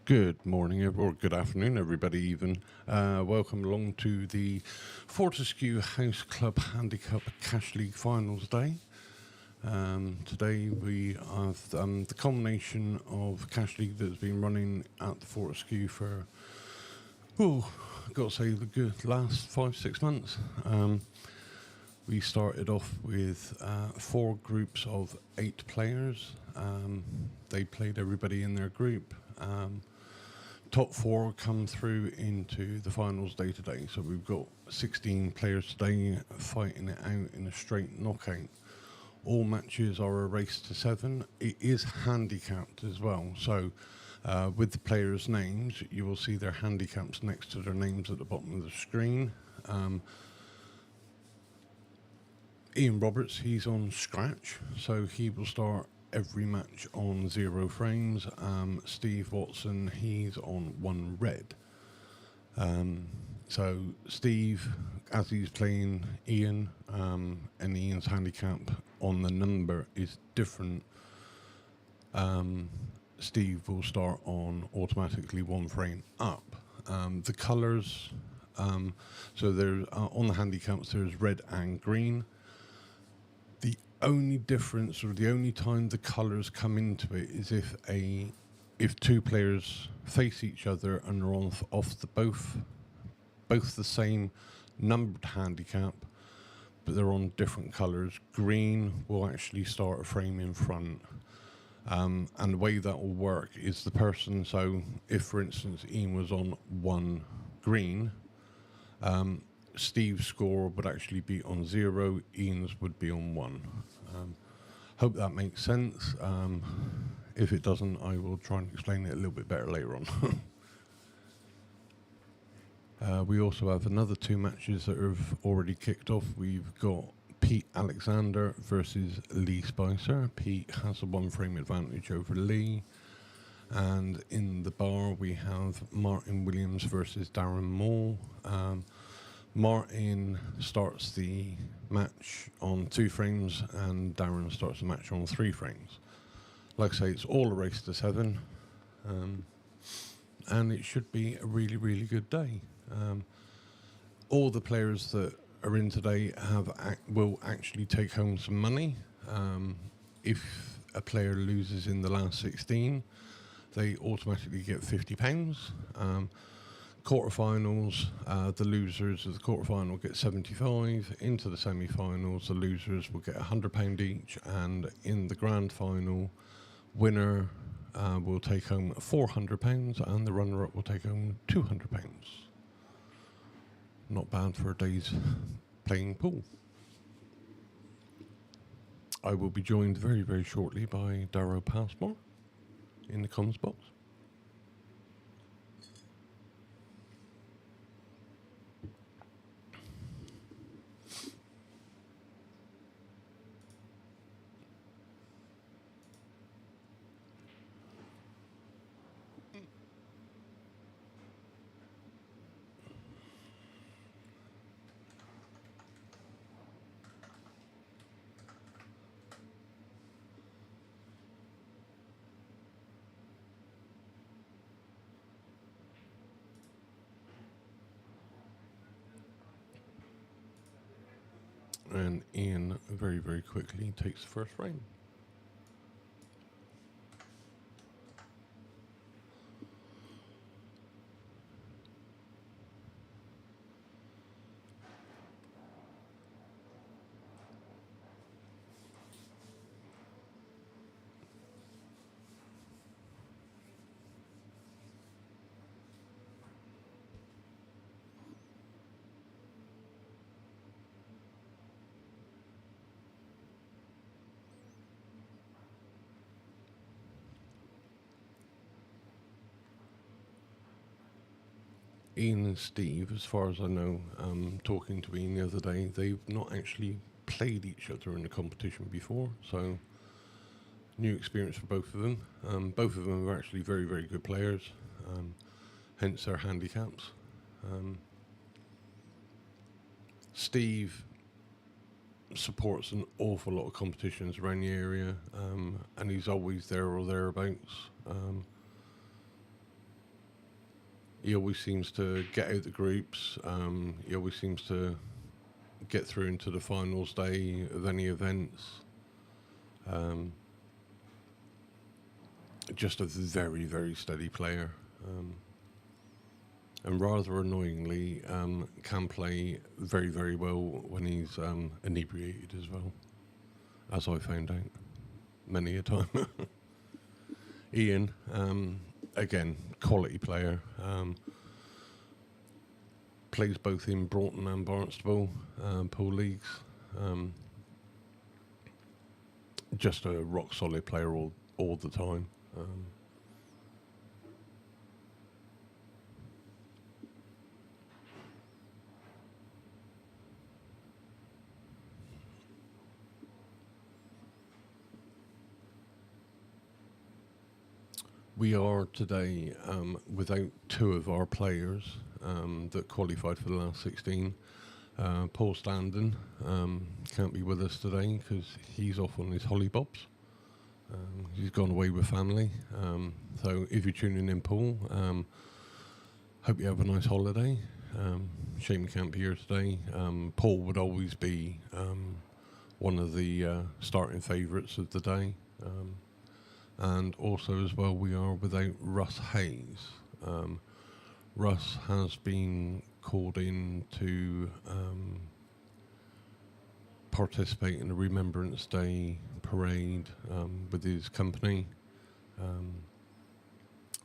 Good morning, or good afternoon, everybody, even. Welcome along to the Fortescue House Club Handicap Cash League Finals Day. Today we have the culmination of Cash League that's been running at the Fortescue for, I've got to say, the good last 5-6 months. We started off with 4 groups of 8 players. They played everybody in their group. Top 4 come through into the finals day today. So we've got 16 players today fighting it out in a straight knockout. All matches are a race to 7. It is handicapped as well. So with the players' names, you will see their handicaps next to their names at the bottom of the screen. Ian Roberts, he's on scratch, so he will start every match on 0 frames. Steve Watson, he's on 1 red. So Steve, as he's playing Ian, and Ian's handicap on the number is different, Steve will start on automatically 1 frame up. The colours, so there's on the handicaps there's red and green. The only difference, or the only time the colours come into it, is if 2 players face each other and are off the both the same numbered handicap, but they're on different colours. Green will actually start a frame in front, and the way that will work is the person. So if, for instance, Ian was on 1 green, Steve's score would actually be on 0, Ian's would be on 1. Hope that makes sense. If it doesn't, I will try and explain it a little bit better later on. We also have another 2 matches that have already kicked off. We've got Pete Alexander versus Lee Spicer. Pete has a 1 frame advantage over Lee. And in the bar, we have Martin Williams versus Darren Moore. Martin starts the match on 2 frames and Darren starts the match on 3 frames. Like I say, it's all a race to 7, and it should be a really, really good day. All the players that are in today will actually take home some money. If a player loses in the last 16, they automatically get £50. Quarterfinals, the losers of the quarterfinal get 75. Into the semi-finals, the losers will get £100 each, and in the grand final, winner will take home £400, and the runner-up will take home £200. Not bad for a day's playing pool. I will be joined very, very shortly by Darryl Passmore in the comms box. And Ian very, very quickly takes the first frame. Ian and Steve, as far as I know, talking to Ian the other day, they've not actually played each other in a competition before, so new experience for both of them. Both of them are actually very, very good players, hence their handicaps. Steve supports an awful lot of competitions around the area, and he's always there or thereabouts. he always seems to get out the groups. He always seems to get through into the finals day of any events. Just a very, very steady player. And rather annoyingly, can play very, very well when he's inebriated as well, as I found out many a time. Ian, again, quality player. Plays both in Broughton and Barnstable pool leagues. Just a rock solid player all the time. We are today without two of our players that qualified for the last 16. Paul Standen can't be with us today because he's off on his hollybobs. He's gone away with family. So if you're tuning in, Paul, hope you have a nice holiday. Shame you can't be here today. Paul would always be one of the starting favourites of the day. And also as well, we are without Russ Hayes. Russ has been called in to participate in the Remembrance Day parade with his company,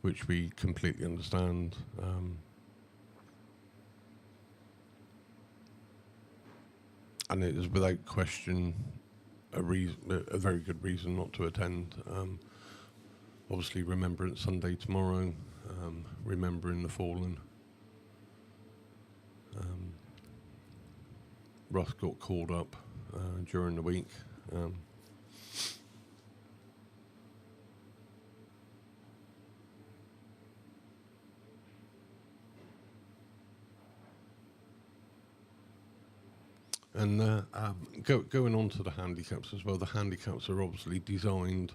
which we completely understand. And it is without question a very good reason not to attend. Obviously, Remembrance Sunday tomorrow, remembering the fallen. Russ got called up during the week. And going on to the handicaps as well, the handicaps are obviously designed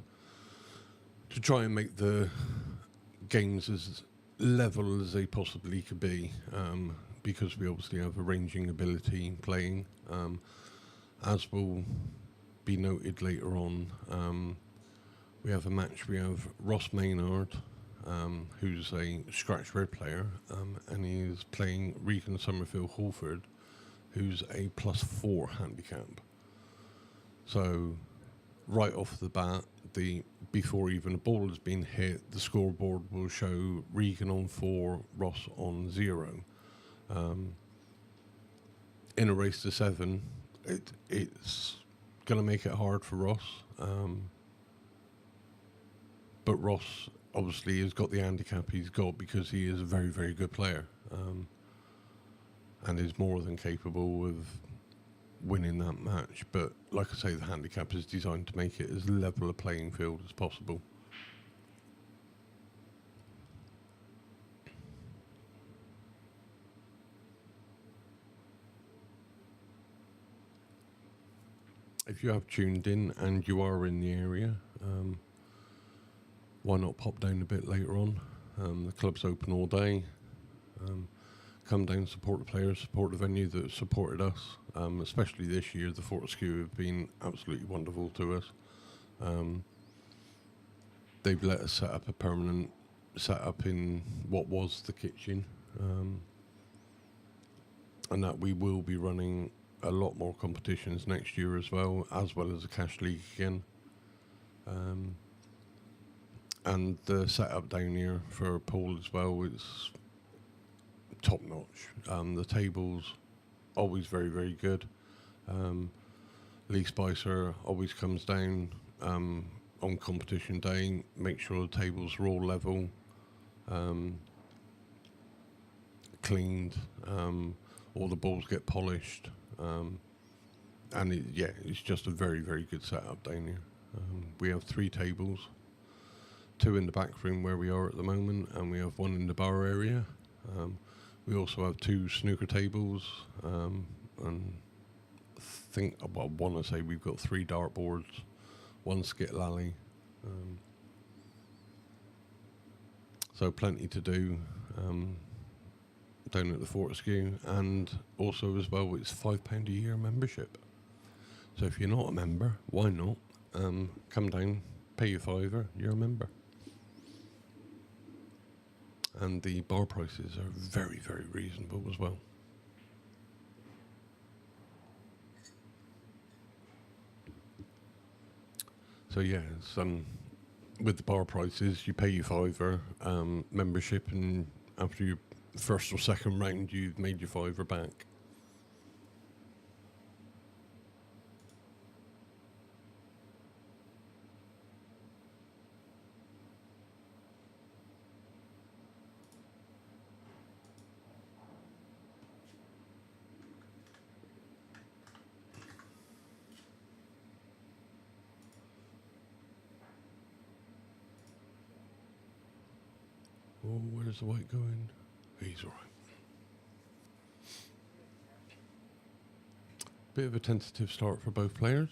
to try and make the games as level as they possibly could be, because we obviously have a ranging ability playing. As will be noted later on, we have a match. We have Ross Maynard, who's a scratch red player, and he is playing Regan Summerfield Halford, who's a +4 handicap. So right off the bat, before even the ball has been hit, the scoreboard will show Regan on 4, Ross on 0. In a race to 7, it's going to make it hard for Ross. But Ross obviously has got the handicap he's got because he is a very, very good player, and is more than capable of winning that match. But like I say, the handicap is designed to make it as level a playing field as possible. If you have tuned in and you are in the area, why not pop down a bit later on? The club's open all day. Come down, support the players, support the venue that supported us. Especially this year, the Fortescue have been absolutely wonderful to us. They've let us set up a permanent setup in what was the kitchen, and that we will be running a lot more competitions next year as well as a cash league again. And the setup down here for Paul as well is top notch. The tables always very, very good. Lee Spicer always comes down on competition day, make sure the tables are all level, cleaned, all the balls get polished, and it's just a very, very good setup down here. We have 3 tables, 2 in the back room where we are at the moment, and we have 1 in the bar area. We also have 2 snooker tables, and I want to say we've got 3 dartboards, 1 skit lally. So plenty to do. down at the Fortescue, and also as well it's £5 a year membership. So if you're not a member, why not? Come down, pay your £5, you're a member. And the bar prices are very, very reasonable as well. So yeah, it's, with the bar prices, you pay your £5 membership, and after your first or second round, you've made your £5 back. Oh, where's the white going? He's all right. Bit of a tentative start for both players.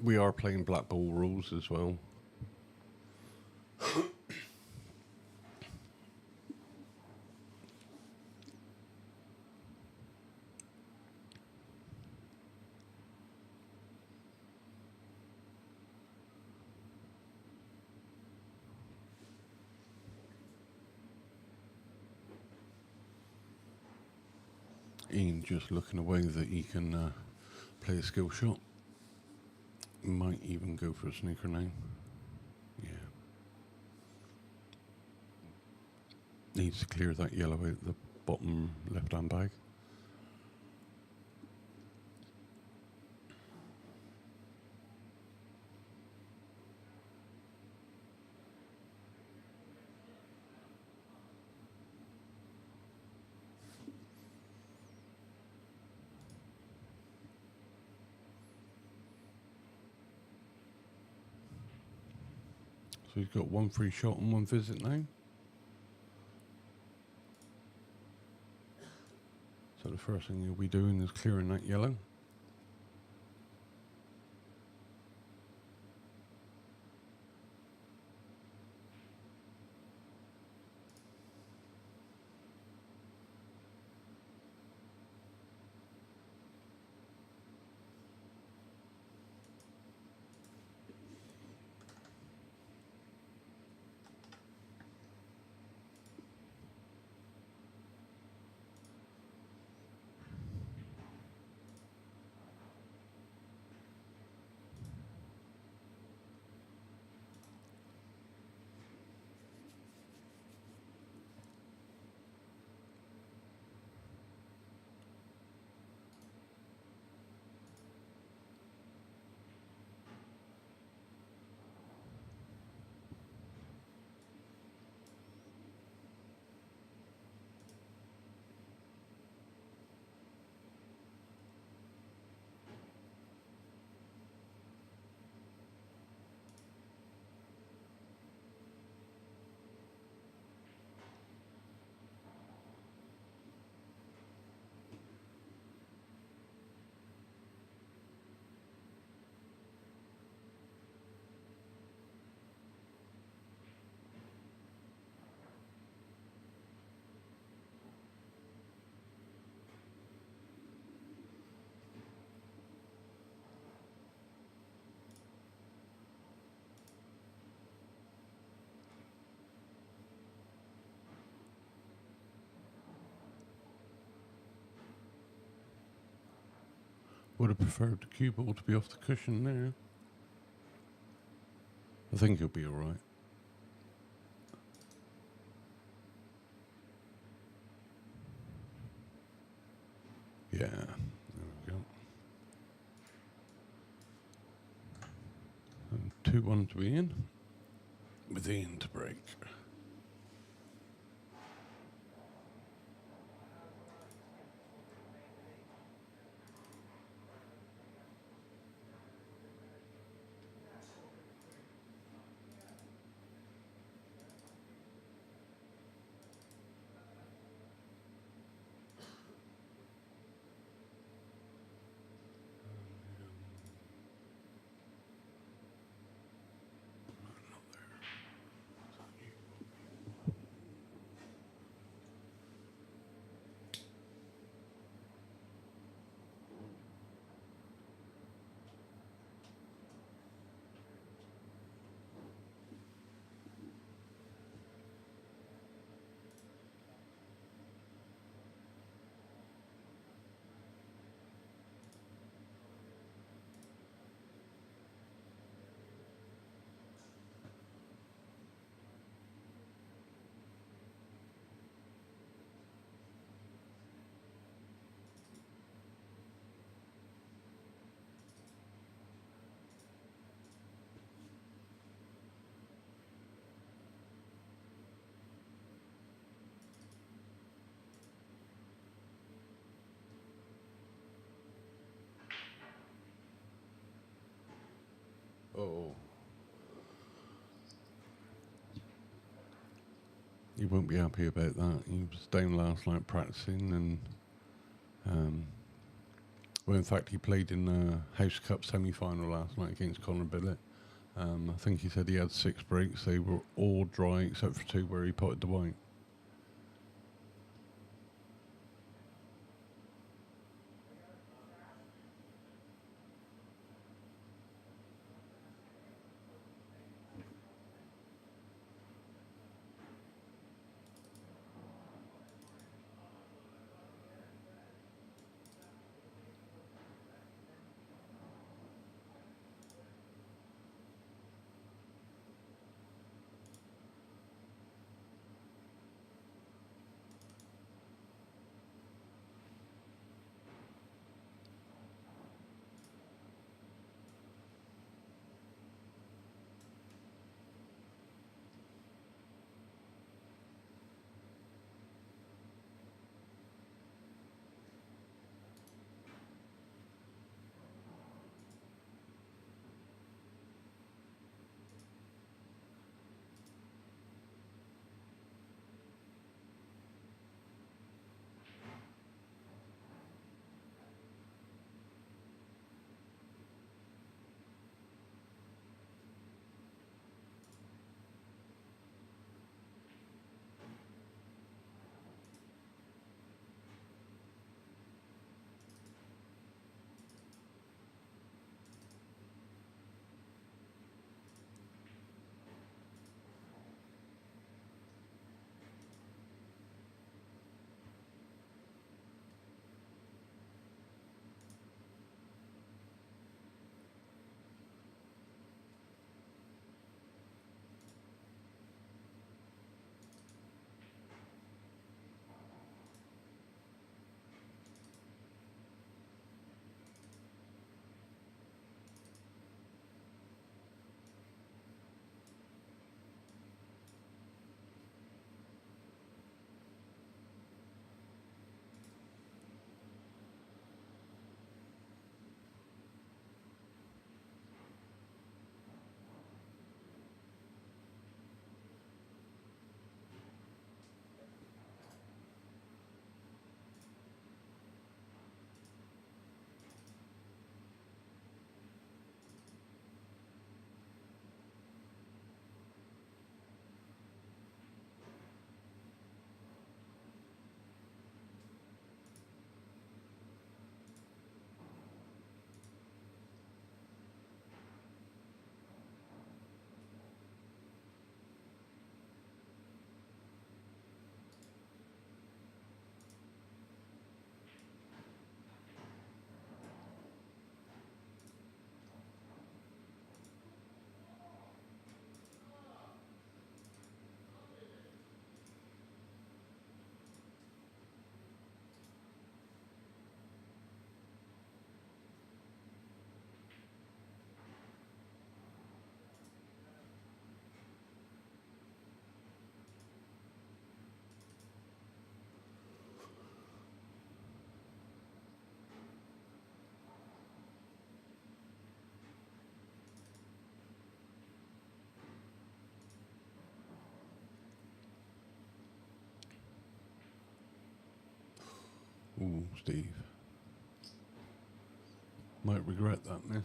We are playing Blackball rules as well. Ian just looking away that he can play a skill shot. Might even go for a sneaker now. Yeah. Needs to clear that yellow out the bottom left-hand bag. So he's got one free shot and one visit now. So the first thing you'll be doing is clearing that yellow. Would have preferred the cue ball to be off the cushion there. I think he'll be all right. Yeah, there we go. And 2-1 to Ian, with Ian to break. he won't be happy about that. He was down last night practicing, and well, in fact, he played in the House Cup semi-final last night against Conor Billett. I think he said he had 6 breaks. They were all dry except for 2 where he potted the white. Ooh, Steve. Might regret that miss.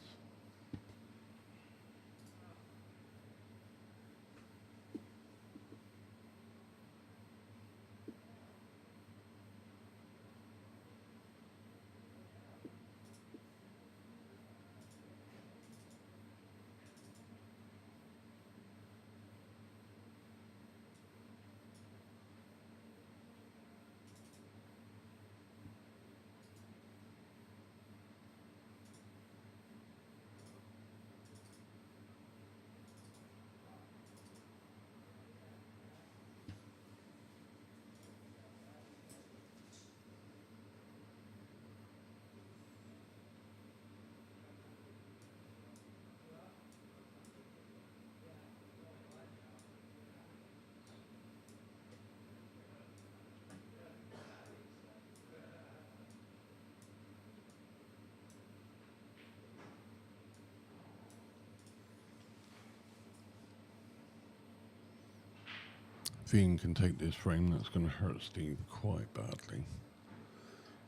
If Ian can take this frame, that's going to hurt Steve quite badly.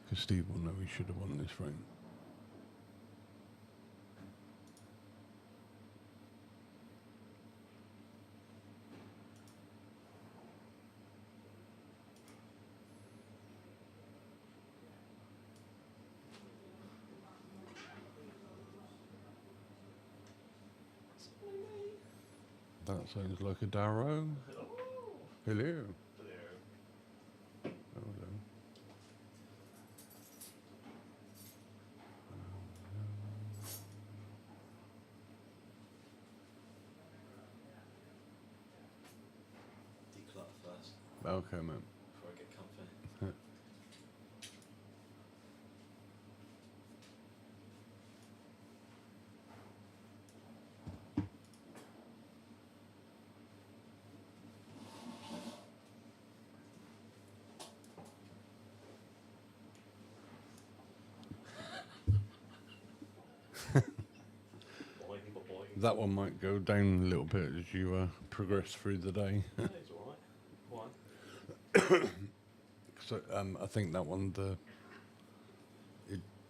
Because Steve will know he should have won this frame. That sounds like a Darrow. Hello. Hello. Hello. Declutter first. Okay, man. Before I get comfy. That one might go down a little bit as you progress through the day. No, it's all right. Why? So I think that one,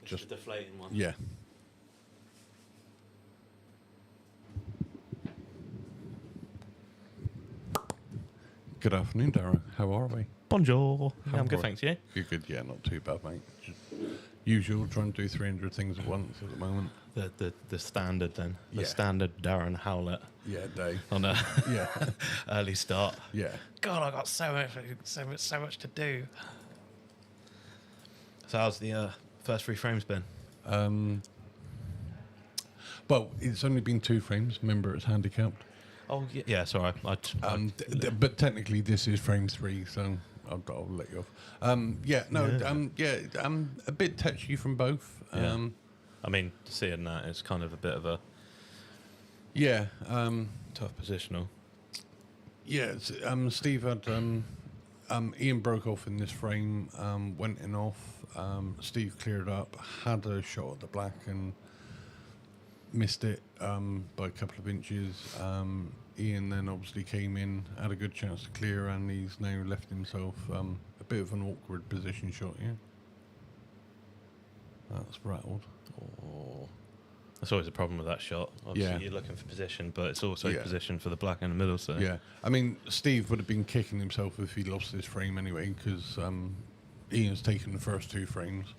Just the deflating one. yeah. Good afternoon, Darren. How are we? Bonjour. How I'm good, are- thanks. You? You're good, yeah, not too bad, mate. Just usual, trying to do 300 things at once at the moment. The standard then. The Yeah. standard Darren Howlett Yeah, day. on a Yeah, early start. yeah. God, I got so much to do. So how's the first 3 frames been? Well, it's only been 2 frames. Remember, it's handicapped. Oh yeah, sorry. But technically, this is frame 3, so I'll let you off. Yeah, no, I'm a bit touchy from both. Yeah. I mean, seeing that, it's kind of a bit of a Yeah, tough positional. yeah. Steve had Ian broke off in this frame, went in off. Steve cleared up, had a shot at the black and missed it by a couple of inches. Ian then obviously came in, had a good chance to clear, and he's now left himself a bit of an awkward position shot. Yeah, that's rattled. Oh, that's always a problem with that shot. Obviously, Yeah. you're looking for position, but it's also Yeah. position for the black in the middle. So Yeah, I mean, Steve would have been kicking himself if he lost this frame anyway, because Ian's taken the first 2 frames,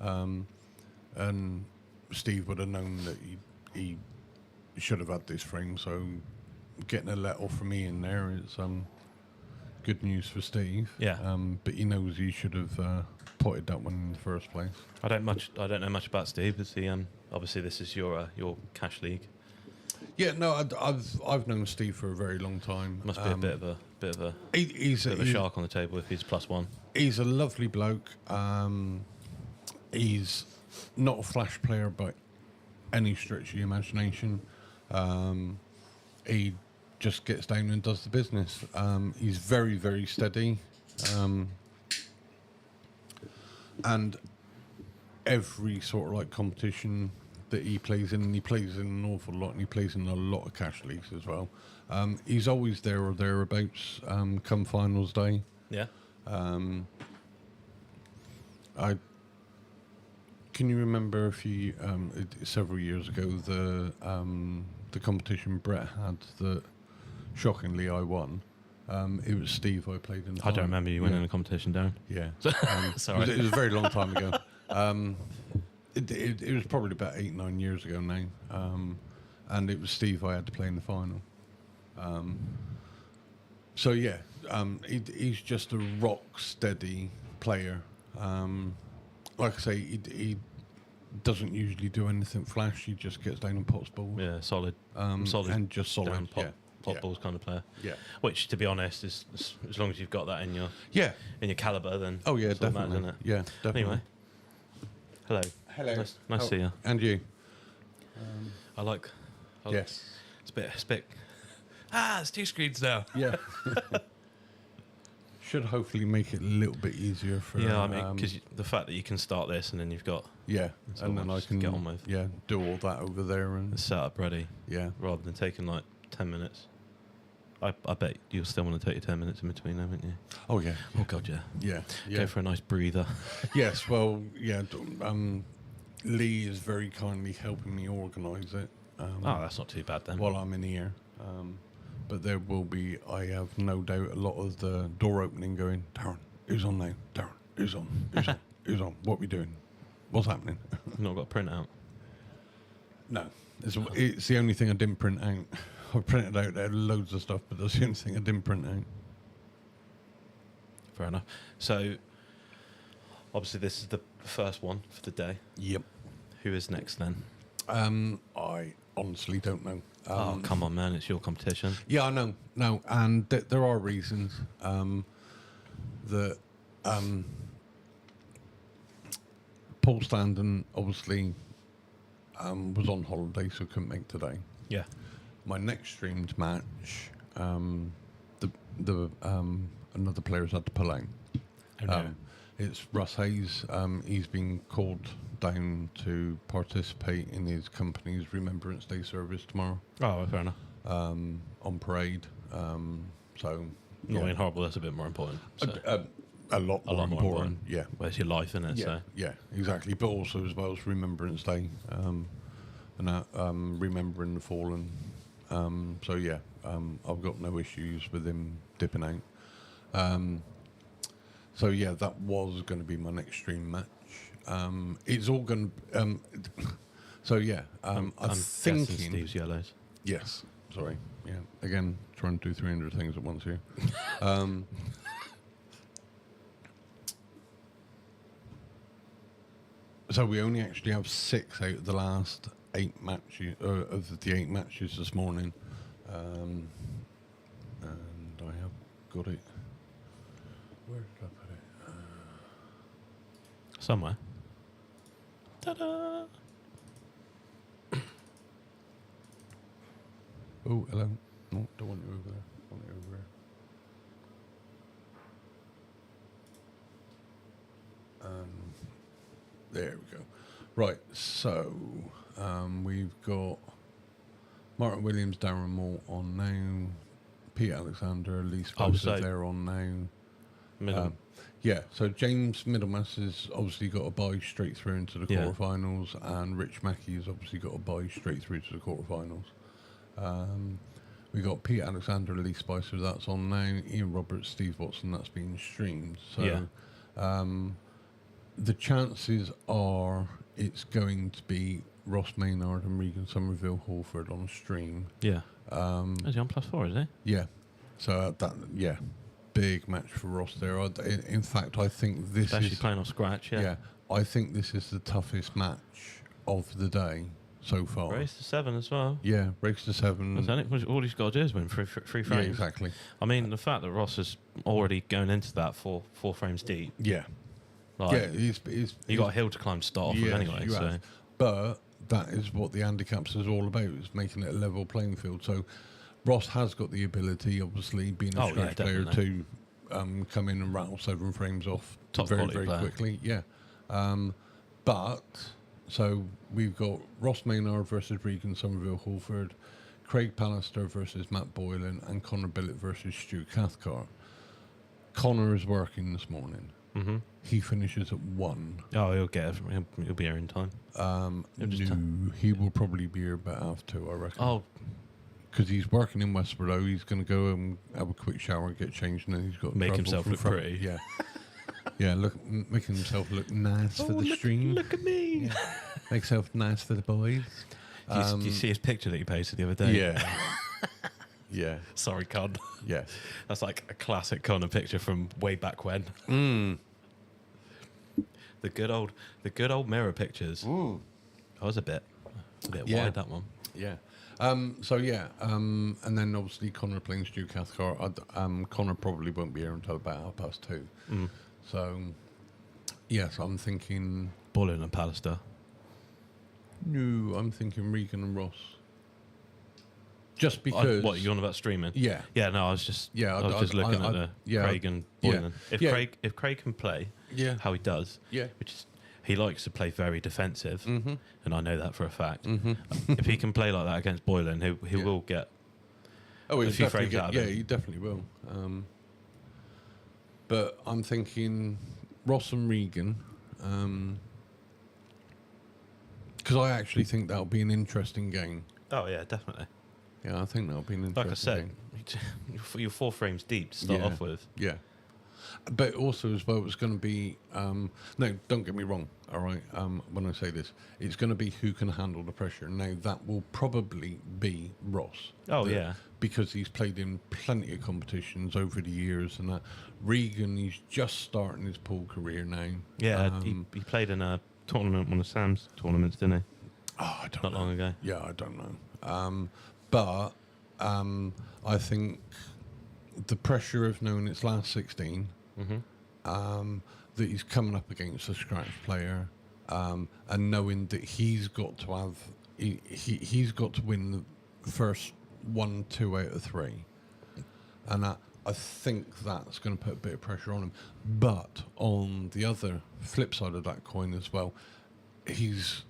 and Steve would have known that he should have had this frame. So getting a let off from Ian there is good news for Steve. Yeah. But he knows he should have potted that one in the first place. I don't know much about Steve. Is he? Obviously, this is your cash league. Yeah, no, I've known Steve for a very long time. Must be a bit of a He's bit of a shark on the table if he's +1. He's a lovely bloke. He's not a flash player by any stretch of the imagination. He just gets down and does the business. He's very, very steady. And every sort of like competition that he plays in, and he plays in an awful lot, and he plays in a lot of cash leagues as well. He's always there or thereabouts come finals day. Yeah. Can you remember several years ago the competition Brett had that shockingly I won? It was Steve I played in. I don't remember you winning a competition, Darren. Yeah, Sorry. it was a very long time ago. It was probably about 8-9 years ago now, and it was Steve I had to play in the final. So yeah, he's just a rock steady player. Like I say, he doesn't usually do anything flash. He just gets down and pots balls. Yeah, solid and just solid. down pot Yeah. balls kind of player. Yeah. Which, to be honest, is as long as you've got that in your caliber, then Oh yeah, it's all that definitely. matters, isn't it? Yeah, definitely. Anyway, hello. Hello. Nice to see you. And you. I like. Yes. It's a bit. It's 2 screens now. Yeah. Should hopefully make it a little bit easier for. Yeah, I mean, because the fact that you can start this and then you've got Yeah, so and then I much to can get on with. Yeah, do all that over there the and setup ready, yeah. rather than taking like 10 minutes. I bet you'll still want to take your 10 minutes in between them, won't you? Oh yeah. Oh God, yeah. Yeah. Yeah. Go for a nice breather. Yes. Well, yeah. Lee is very kindly helping me organise it. Oh, that's not too bad then. While I'm in here. But there will be, I have no doubt, a lot of the door opening going, Darren, who's on now? Darren, who's on? Who's on? Who's on? What are we doing? What's happening? You've not got a print out. No. It's the only thing I didn't print out. I printed out loads of stuff, but that's the only thing I didn't print out. Fair enough. So, obviously, this is the first one for the day. Yep. Who is next then? I honestly don't know. Oh, come on, man. It's your competition. Yeah, I know. No, and there are reasons that Paul Standen obviously was on holiday, so couldn't make today. Yeah. My next streamed match, another player's had to pull out. Oh, no. It's Russ Hayes. He's been called down to participate in his company's Remembrance Day service tomorrow. Oh, fair enough. On parade. So Not being horrible, that's a bit more important. So. A lot more important. Yeah. Well, it's your life, isn't it? Yeah, So. yeah, exactly. But also as well as Remembrance Day, and remembering the fallen. So yeah, I've got no issues with him dipping out. So yeah, that was going to be my next stream match. It's all going to. So yeah, I'm guessing thinking. Steve's yellows. Yes. Sorry. Yeah. Again, trying to do 300 things at once here. So we only actually have 6 out of the last 8 matches, of the 8 matches this morning. And I have got it. Where did I put it? Somewhere. Ta-da! Oh, hello. No, don't want it over there. Want it over there. There we go. Right, so we've got Martin Williams, Darren Moore on now, Pete Alexander, Lee Spicer, they're on now. Yeah, so James Middlemass has obviously got a bye straight through into the quarterfinals, and Rich Mackey has obviously got a bye straight through to the quarterfinals. We got Pete Alexander, Lee Spicer, that's on now. Ian Roberts, Steve Watson, that's being streamed. So the chances are it's going to be Ross Maynard and Regan Somerville Hallford on stream. Yeah. Is he on +4, is he? Yeah. So big match for Ross there. In fact, I think this Especially is playing on scratch. Yeah. I think this is the toughest match of the day so far. Race to 7 as well. Yeah, race to 7. All he's got to do is win 3 frames. Yeah, exactly. I mean, the fact that Ross is already going into that four frames deep. Yeah. Like, he's you got a hill to climb to start off with anyway. So. But that is what the Handicaps is all about, is making it a level playing field. So Ross has got the ability, obviously, being a scratch player, to come in and rattle 7 frames off very quickly. Yeah. But, so we've got Ross Maynard versus Regan Somerville Hallford, Craig Pallister versus Matt Boylan, and Connor Billett versus Stu Cathcart. Connor is working this morning. Mm-hmm. He finishes at 1. Oh, he'll be here in time. He will probably be here about 2:30, I reckon. Oh. Because he's working in Westborough. He's going to go and have a quick shower and get changed, and then he's got to make himself look pretty. Yeah. Yeah, making himself look nice for the stream. Look at me. Yeah. Make himself nice for the boys. Do you see his picture that he posted the other day? Yeah. Yeah. Sorry, Con. Yeah. That's like a classic Connor picture from way back when. The good old mirror pictures. Ooh. I was a bit wide, that one. Yeah. And then obviously Connor playing Stu Cathcart. Connor probably won't be here until about 2:30. So, yes, I'm thinking Boylan and Pallister. No, I'm thinking Regan and Ross. Just because. What, you on about streaming? Yeah. Yeah, no, I was just looking at Craig and Boylan. If Craig can play how he does, which is, he likes to play very defensive, and I know that for a fact. If he can play like that against Boylan, he will get a few frames out of him. Yeah, he definitely will. But I'm thinking Ross and Regan, because I actually think that'll be an interesting game. Oh yeah, definitely. Yeah, I think that'll be an interesting game. Like I said, you're 4 frames deep to start off with. Yeah. But also as well, it's going to be, no, don't get me wrong, all right, when I say this, it's going to be who can handle the pressure. Now, that will probably be Ross. Oh, yeah. Because he's played in plenty of competitions over the years and that. Regan, he's just starting his pool career now. Yeah, he played in a tournament, one of Sam's tournaments, didn't he? Oh, I don't know. Not long ago. Yeah, I don't know. But I think the pressure of knowing it's last 16... that he's coming up against a scratch player, and knowing that he's got to have he's got to win the first 1, 2 out of 3, and I think that's going to put a bit of pressure on him. But on the other flip side of that coin as well, he's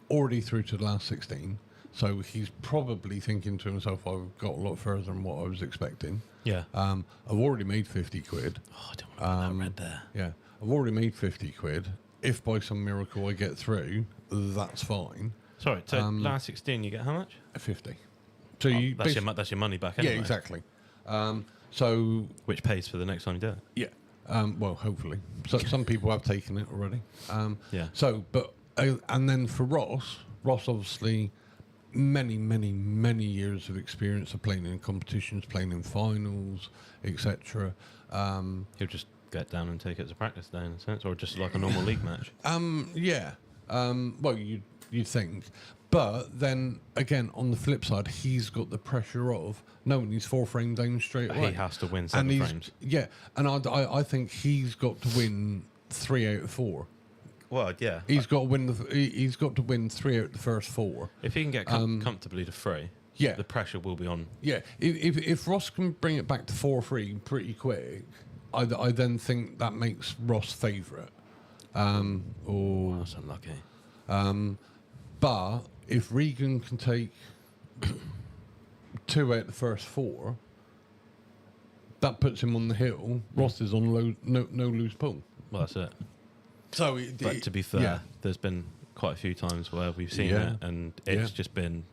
already through to the last 16, so he's probably thinking to himself, "I've got a lot further than what I was expecting." Yeah. I've already made 50 quid. Oh, I don't want that red there. Yeah. I've already made 50 quid. If by some miracle I get through, that's fine. Sorry, so last 16 you get how much? 50. So that's your money back anyway. Yeah, exactly. So which pays for the next time you do it. Yeah. Well, hopefully. So some people have taken it already. Yeah. So, but and then for Ross obviously many years of experience of playing in competitions, playing in finals, etc. He'll just get down and take it as a practice day in a sense, or just like a normal league match. Yeah. Well, you'd think. But then again, on the flip side, he's got the pressure of knowing he's 4 frames down straight away. He has to win 7 frames. Yeah, and I think he's got to win 3 out of 4. Well, yeah, he's got to win. He's got to win 3 out of the first 4. If he can get comfortably to 3, yeah, the pressure will be on. Yeah, if Ross can bring it back to 4-3 pretty quick, I then think that makes Ross favourite. Oh, that's unlucky. But if Regan can take 2 out of the first 4, that puts him on the hill. Ross is on no lose pool. Well, that's it. So, but to be fair, there's been quite a few times where we've seen it, and it's just been,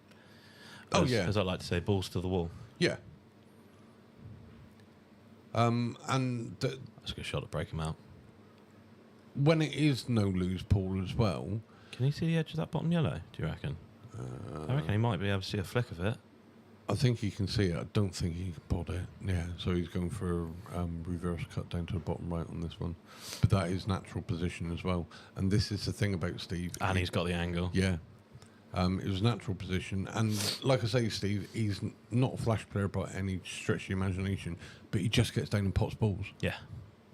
as I like to say, balls to the wall. Yeah. And that's a good shot to break him out. When it is no lose pool as well. Can you see the edge of that bottom yellow? Do you reckon? I reckon he might be able to see a flick of it. I think he can see it. I don't think he can pot it. Yeah, so he's going for a reverse cut down to the bottom right on this one. But that is natural position as well. And this is the thing about Steve. And he's got the angle. Yeah. It was natural position. And like I say, Steve, he's not a flash player by any stretch of the imagination, but he just gets down and pots balls. Yeah.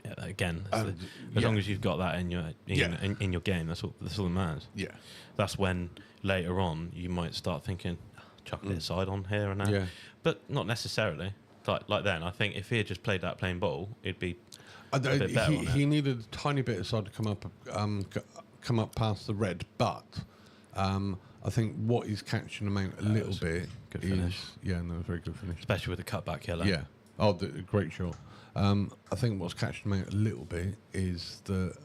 Yeah, again, as long as you've got that in your in your game, that's all that matters. Yeah. That's when later on you might start thinking, chuck a bit of side on here and there. Yeah. But not necessarily. Like then, I think if he had just played that plain ball, it'd be a bit better. He needed a tiny bit of side to come up past the red, but I think what he's catching him out a little bit good finish. Very good finish. Especially with the cutback yellow. Yeah. Oh, great shot. I think what's catching him out a little bit is that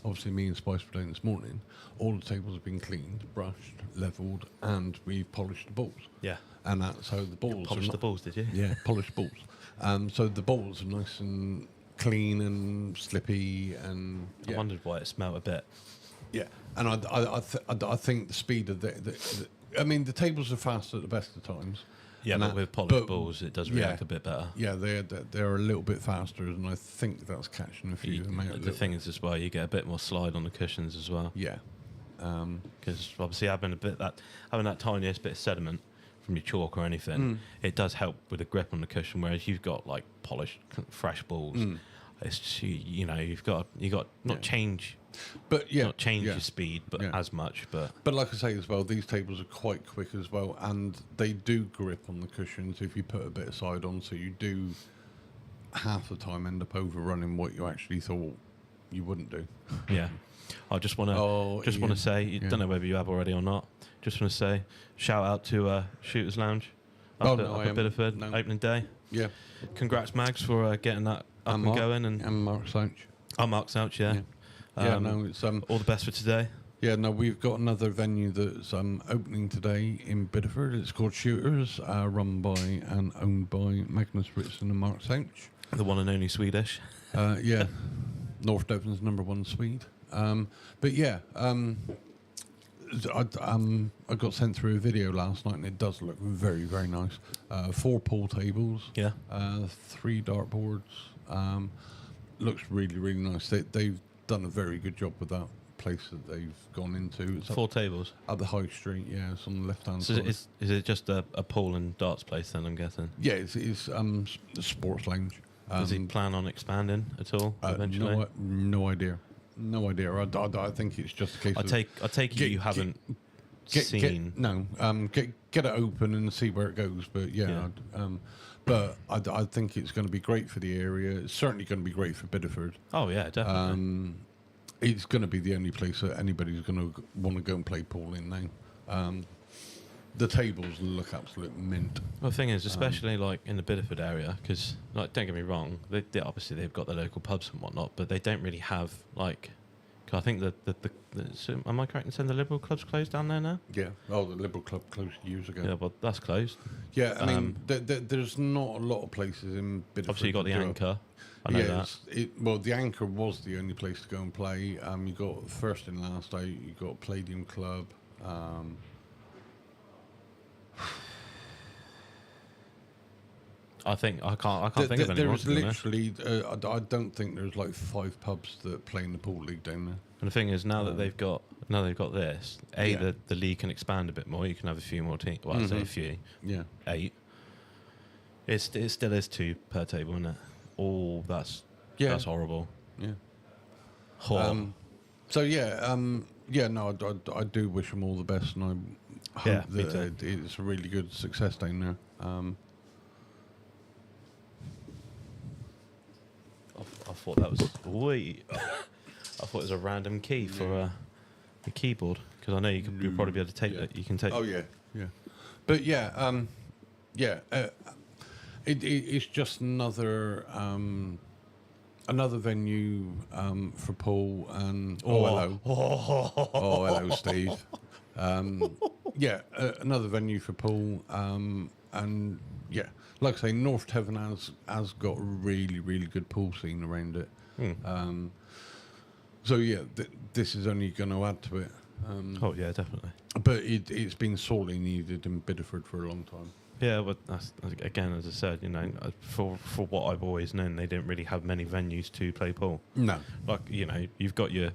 obviously me and Spice were doing this morning. All the tables have been cleaned, brushed, levelled, and we've polished the balls. Yeah. And so the balls. You polished the balls, did you? Yeah, polished balls. So the balls are nice and clean and slippy, and I wondered why it smelled a bit. Yeah, and I think the speed of I mean, the tables are fast at the best of times. Yeah, but with polished balls, it does react a bit better. Yeah, they're a little bit faster, and I think that's catching a few of them out. The thing is as well, you get a bit more slide on the cushions as well. Yeah, because obviously having that tiniest bit of sediment from your chalk or anything, it does help with the grip on the cushion. Whereas you've got like polished, fresh balls, it's just, you've got not change. But not change your speed, but as much. But like I say as well, these tables are quite quick as well, and they do grip on the cushions if you put a bit of side on. So you do half the time end up overrunning what you actually thought you wouldn't do. Yeah, I just want to say, don't know whether you have already or not. Just want to say, shout out to Shooters Lounge. up no, I at am. Bideford, No. opening day. Yeah. Congrats, Mags, for getting that up and going. And Mark Slouch. Mark's out, yeah. No, it's All the best for today. Yeah, no, we've got another venue that's opening today in Bideford. It's called Shooters, run by and owned by Magnus Ritson and Mark Slouch. The one and only Swedish. Yeah, North Devon's #1 Swede. But yeah, I got sent through a video last night, and it does look very, very nice. 4 pool tables, Yeah. 3 dartboards. Looks really, really nice. They've done a very good job with that place that they've gone into. It's 4 tables. up the high street. Yeah, it's on the left hand So side. is it just a pool and darts place then, I'm guessing? Yeah, it's the sports lounge. Does he plan on expanding at all eventually? No idea. No idea. I think it's just a case. I take it you haven't seen. Get it open and see where it goes. But yeah. But I think it's going to be great for the area. It's certainly going to be great for Bideford. Oh yeah, definitely. It's going to be the only place that anybody's going to want to go and play pool in now. The tables look absolute mint. Well, the thing is, especially like in the Bideford area, because like, don't get me wrong, they obviously they've got the local pubs and whatnot, but they don't really have like. 'Cause I think so am I correct in saying the Liberal club's closed down there now? Yeah. Oh, the Liberal Club closed years ago. Yeah, well that's closed. Yeah, I mean, there's not a lot of places in Bideford. Obviously, you got the to do Anchor. I know that. Well, the Anchor was the only place to go and play. You got first and last out. You got Palladium Club. I can't think of any. There's literally, I don't think there's like 5 pubs that play in the pool league down there. And the thing is, now that they've got this, the league can expand a bit more. You can have a few more teams. Well, I say a few. Yeah. 8. It still is 2 per table, isn't it? Oh, that's horrible. Yeah. Horrible. No, I do wish them all the best, and I hope that it's a really good success down there. I thought that was I thought it was a random key for a keyboard, because I know you'll probably be able to take that. You can take. Oh yeah, yeah. But it's just another venue for pool and hello Steve. Another venue for pool and yeah, like I say, North Devon has got a really, really good pool scene around it. This is only going to add to it. Oh yeah, definitely. But it's been sorely needed in Bideford for a long time. Yeah, but that's, again, as I said, for what I've always known, they didn't really have many venues to play pool. No, like you've got your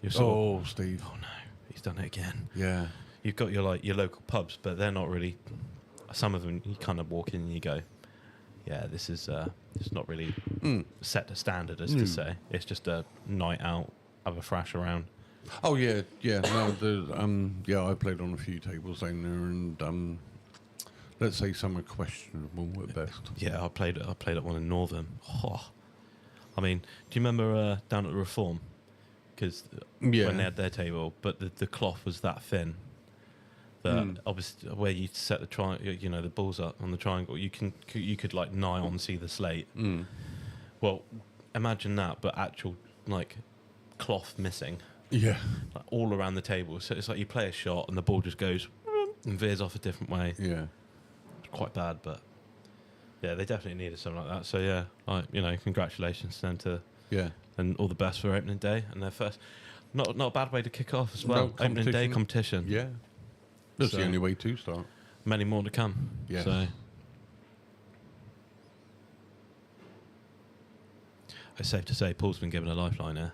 Steve. Oh no, he's done it again. Yeah, you've got your local pubs, but they're not really. Some of them you kind of walk in and you go, yeah, this is it's not really set a standard as to say. It's just a night out, have a thrash around. Oh yeah. No, I played on a few tables down there, and let's say some are questionable at best. Yeah, I played at one in Northern. Oh. I mean, do you remember down at the Reform? Because when they had their table, but the cloth was that thin. Obviously, where you set the the balls up on the triangle, you could like nigh on see the slate. Well, imagine that, but actual like cloth missing. Yeah, like, all around the table. So it's like you play a shot and the ball just goes and veers off a different way. Yeah, it's quite bad, but yeah, they definitely needed something like that. So yeah, congratulations then to and all the best for opening day and their first. Not a bad way to kick off as well. No, opening day competition. Yeah. That's the only way to start. Many more to come. Yeah. So it's safe to say Paul's been given a lifeline here.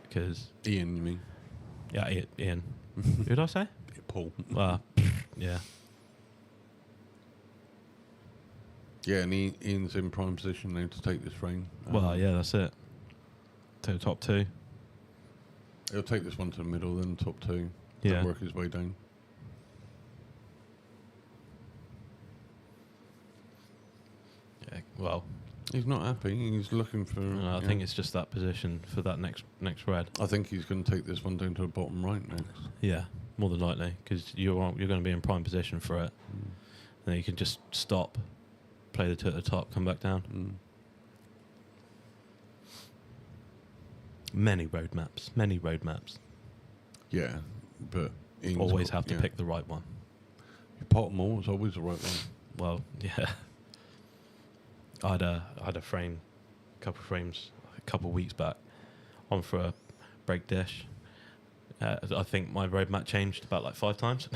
Because Ian, you mean? Yeah, Ian. Who did I say? Paul. Yeah. Yeah, and Ian's in prime position now to take this frame. Yeah, that's it. To the top 2. He'll take this one to the middle, then top 2. Yeah. Then work his way down. Yeah, well, he's not happy. He's looking for. I think it's just that position for that next red. I think he's going to take this one down to the bottom right next. Yeah, more than likely, because you're going to be in prime position for it. then you can just stop, play the two at the top, come back down. Many road maps. Yeah, but Ian's Always got- have to pick the right one. Potmore is always the right one. Well, yeah. I had a frame, couple of frames, a couple of weeks back, on for a break dish. I think my road map changed about like 5 times.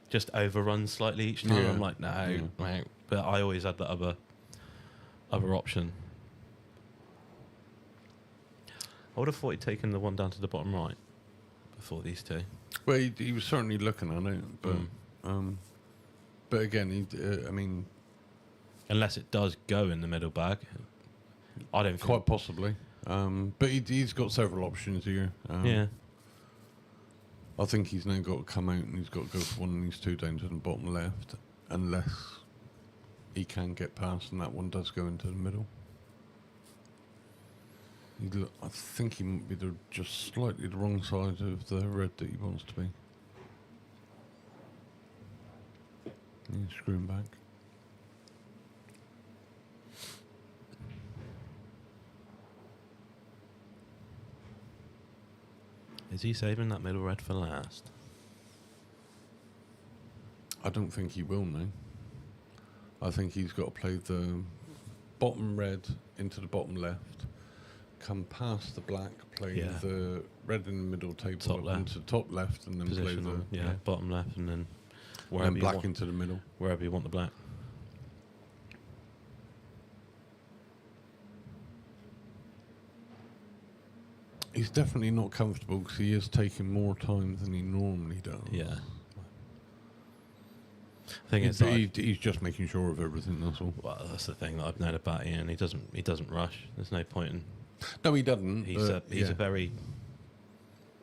Just overrun slightly each time. Yeah. I'm like, no, mate. But I always had that other option. I would have thought he'd taken the one down to the bottom right before these two. Well, he was certainly looking at it, but again, I mean, Unless it does go in the middle bag. I don't think... quite possibly. But he's got several options here. yeah. I think he's now got to come out and he's got to go for one of these two down to the bottom left, unless he can get past and that one does go into the middle. I think he might be just slightly the wrong side of the red that he wants to be. Yeah, screw him back. Is he saving that middle red for last? I don't think he will now. I think he's got to play the bottom red into the bottom left, come past the black, play the red in the middle table Top up left. into top left, and then Position play on, the bottom left, and then and wherever then you black want, into the middle. wherever you want the black. He's definitely not comfortable because he is taking more time than he normally does. Yeah. I think it's But like, he's just making sure of everything. That's all. well, that's the thing that I've known about Ian. He doesn't rush. There's no point in. No, he doesn't. He's a very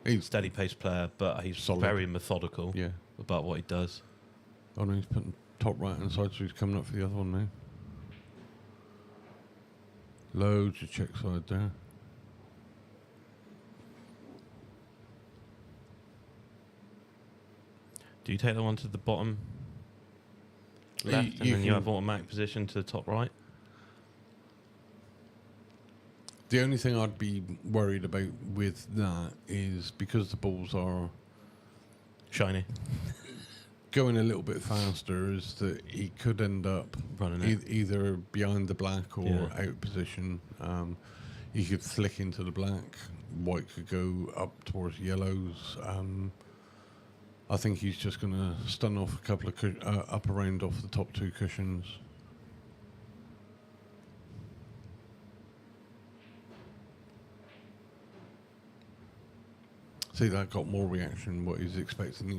he's steady paced player, but he's solid. very methodical Yeah. about what he does. Oh no, he's putting top right hand side, so he's coming up for the other one now. Loads of check side there. Do you take the one to the bottom left, and then you have automatic position to the top right? The only thing I'd be worried about with that is because the balls are Shiny. going a little bit faster, is that he could end up Running it. either behind the black or Yeah. out of position. He could flick into the black. White could go up towards yellows. I think he's just going to stun off a couple of up around off the top 2 cushions. See, that got more reaction than what he was expecting.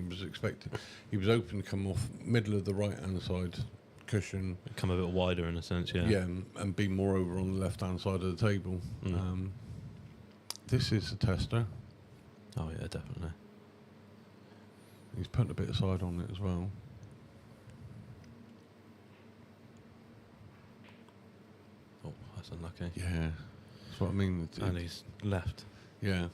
He was hoping to come off middle of the right hand side cushion. Come a bit wider in a sense, yeah. Yeah, and be more over on the left hand side of the table. This is a tester. Oh yeah, definitely. He's putting a bit of side on it as well. Oh, that's unlucky. Yeah, that's what I mean. And he's left. Yeah,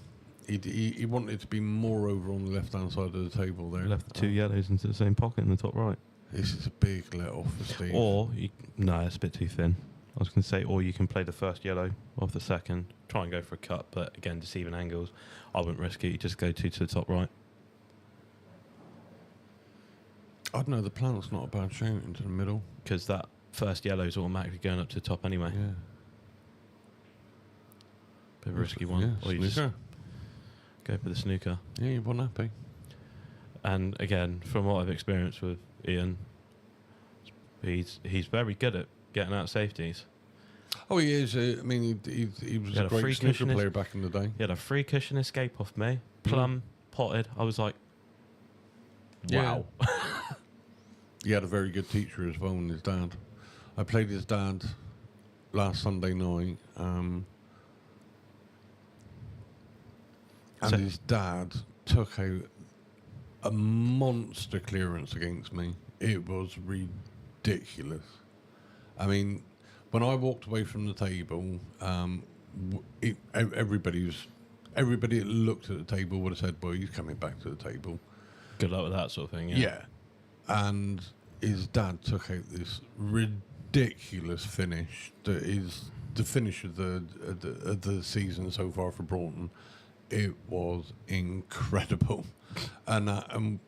he wanted to be more over on the left hand side of the table there. Left the 2 yellows into the same pocket in the top right. This is a big let off for Steve. Or, no, it's a bit too thin. I was going to say, or you can play the first yellow off the second, try and go for a cut, but again, deceiving angles. I wouldn't risk it. You just go 2 to the top right. I don't know, the plant's not a bad shout into the middle. Because that first yellow is automatically going up to the top anyway. Yeah. Bit of a risky one. Yeah, Or you just snooker. go for the snooker. Yeah, you want happy. And again, from what I've experienced with Ian, he's very good at getting out safeties. Oh, he is. I mean, he was had a a great free snooker cushion player back in the day. He had a free cushion escape off me, plum, potted. I was like, wow. Yeah. He had a very good teacher as well, and his dad. I played his dad last Sunday night, and So- his dad took out a monster clearance against me. It was ridiculous. I mean, when I walked away from the table, everybody that looked at the table would have said, "Well, he's coming back to the table." Good luck with that sort of thing. Yeah. Yeah. and his dad took out this ridiculous finish that is the finish of the season so far for Broughton. It was incredible, and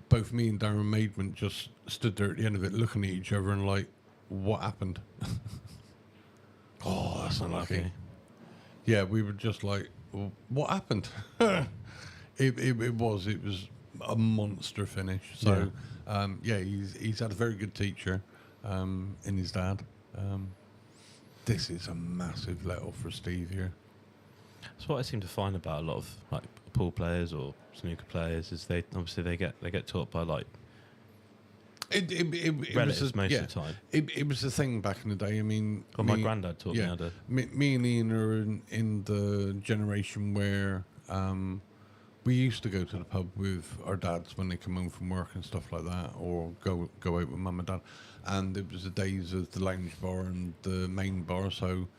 both me and Darren Maidment just stood there at the end of it, looking at each other and like, what happened? Oh, that's unlucky. Yeah, we were just like, well, what happened? It was a monster finish. So, he's had a very good teacher in his dad. This is a massive let off for Steve here. That's what I seem to find about a lot of like pool players or snooker players is they get taught by like relatives most of the time. It was the thing back in the day. I mean, well, my granddad taught me how to. Me and Ian are in the generation where we used to go to the pub with our dads when they come home from work and stuff like that, or go out with mum and dad. And it was the days of the lounge bar and the main bar, so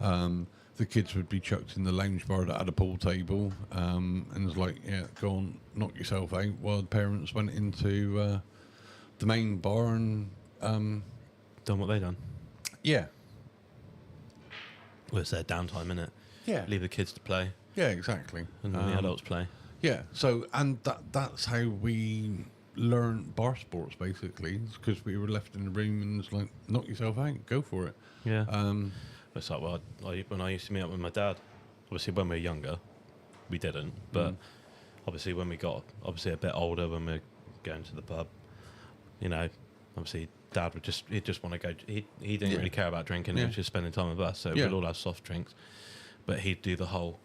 the kids would be chucked in the lounge bar that had a pool table, and it was like, yeah, go on, knock yourself out, while the parents went into the main bar and done what they done. Yeah. Well, it's their downtime, innit? Yeah. Leave the kids to play. Yeah, exactly. And then the adults play. Yeah, so, and that's how we learned bar sports, basically, because we were left in the room and it's like, knock yourself out, go for it. Yeah. It's like, well, when I used to meet up with my dad, obviously when we were younger, we didn't, but obviously when we got a bit older, when we were going to the pub, you know, obviously Dad he'd just want to go, he didn't really care about drinking, he was just spending time with us, so we'd all have soft drinks, but he'd do the whole,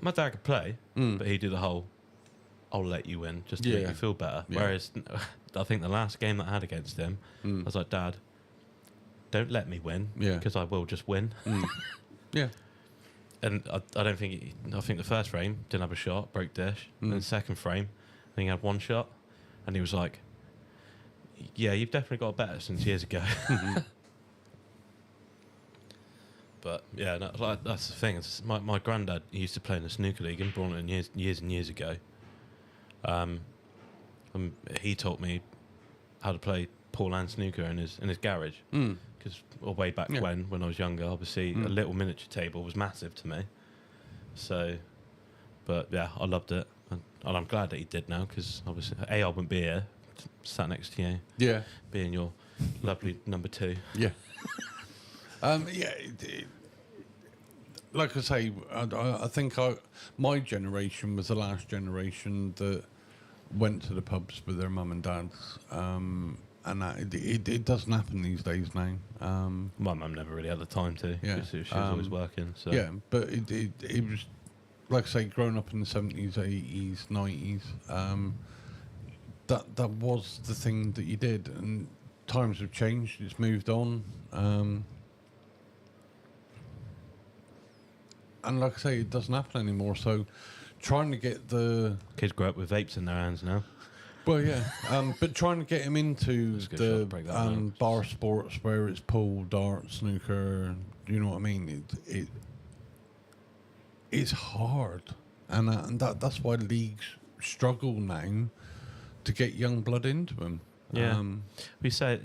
my dad could play, but he'd do the whole, I'll let you win, just to make you feel better. Yeah. Whereas, I think the last game that I had against him, I was like, Dad, don't let me win, because I will just win. Yeah. And I don't think, I think the first frame, didn't have a shot, broke dish. And the second frame, I think he had one shot. And he was like, yeah, you've definitely got better since years ago. But yeah, no, like, that's the thing. It's my granddad used to play in the snooker league in Broughton years and years ago. He taught me how to play pool and snooker in his garage. Because way back when I was younger, obviously a little miniature table was massive to me. So, but yeah, I loved it. And I'm glad that he did now, because obviously, I wouldn't be here, sat next to you. Yeah. Being your lovely number 2. Yeah. Like I say, I think my generation was the last generation that went to the pubs with their mum and dads. And it doesn't happen these days now. My mum never really had the time to. Yeah. She was always working. So. Yeah, but it was, like I say, growing up in the 70s, 80s, 90s, that was the thing that you did. And times have changed. It's moved on. And like I say, it doesn't happen anymore. So trying to get the... Kids grow up with vapes in their hands now. Well, yeah, but trying to get him into the bar sports where it's pool, darts, snooker, you know what I mean? It's hard, and that's why leagues struggle now to get young blood into them. Yeah, you say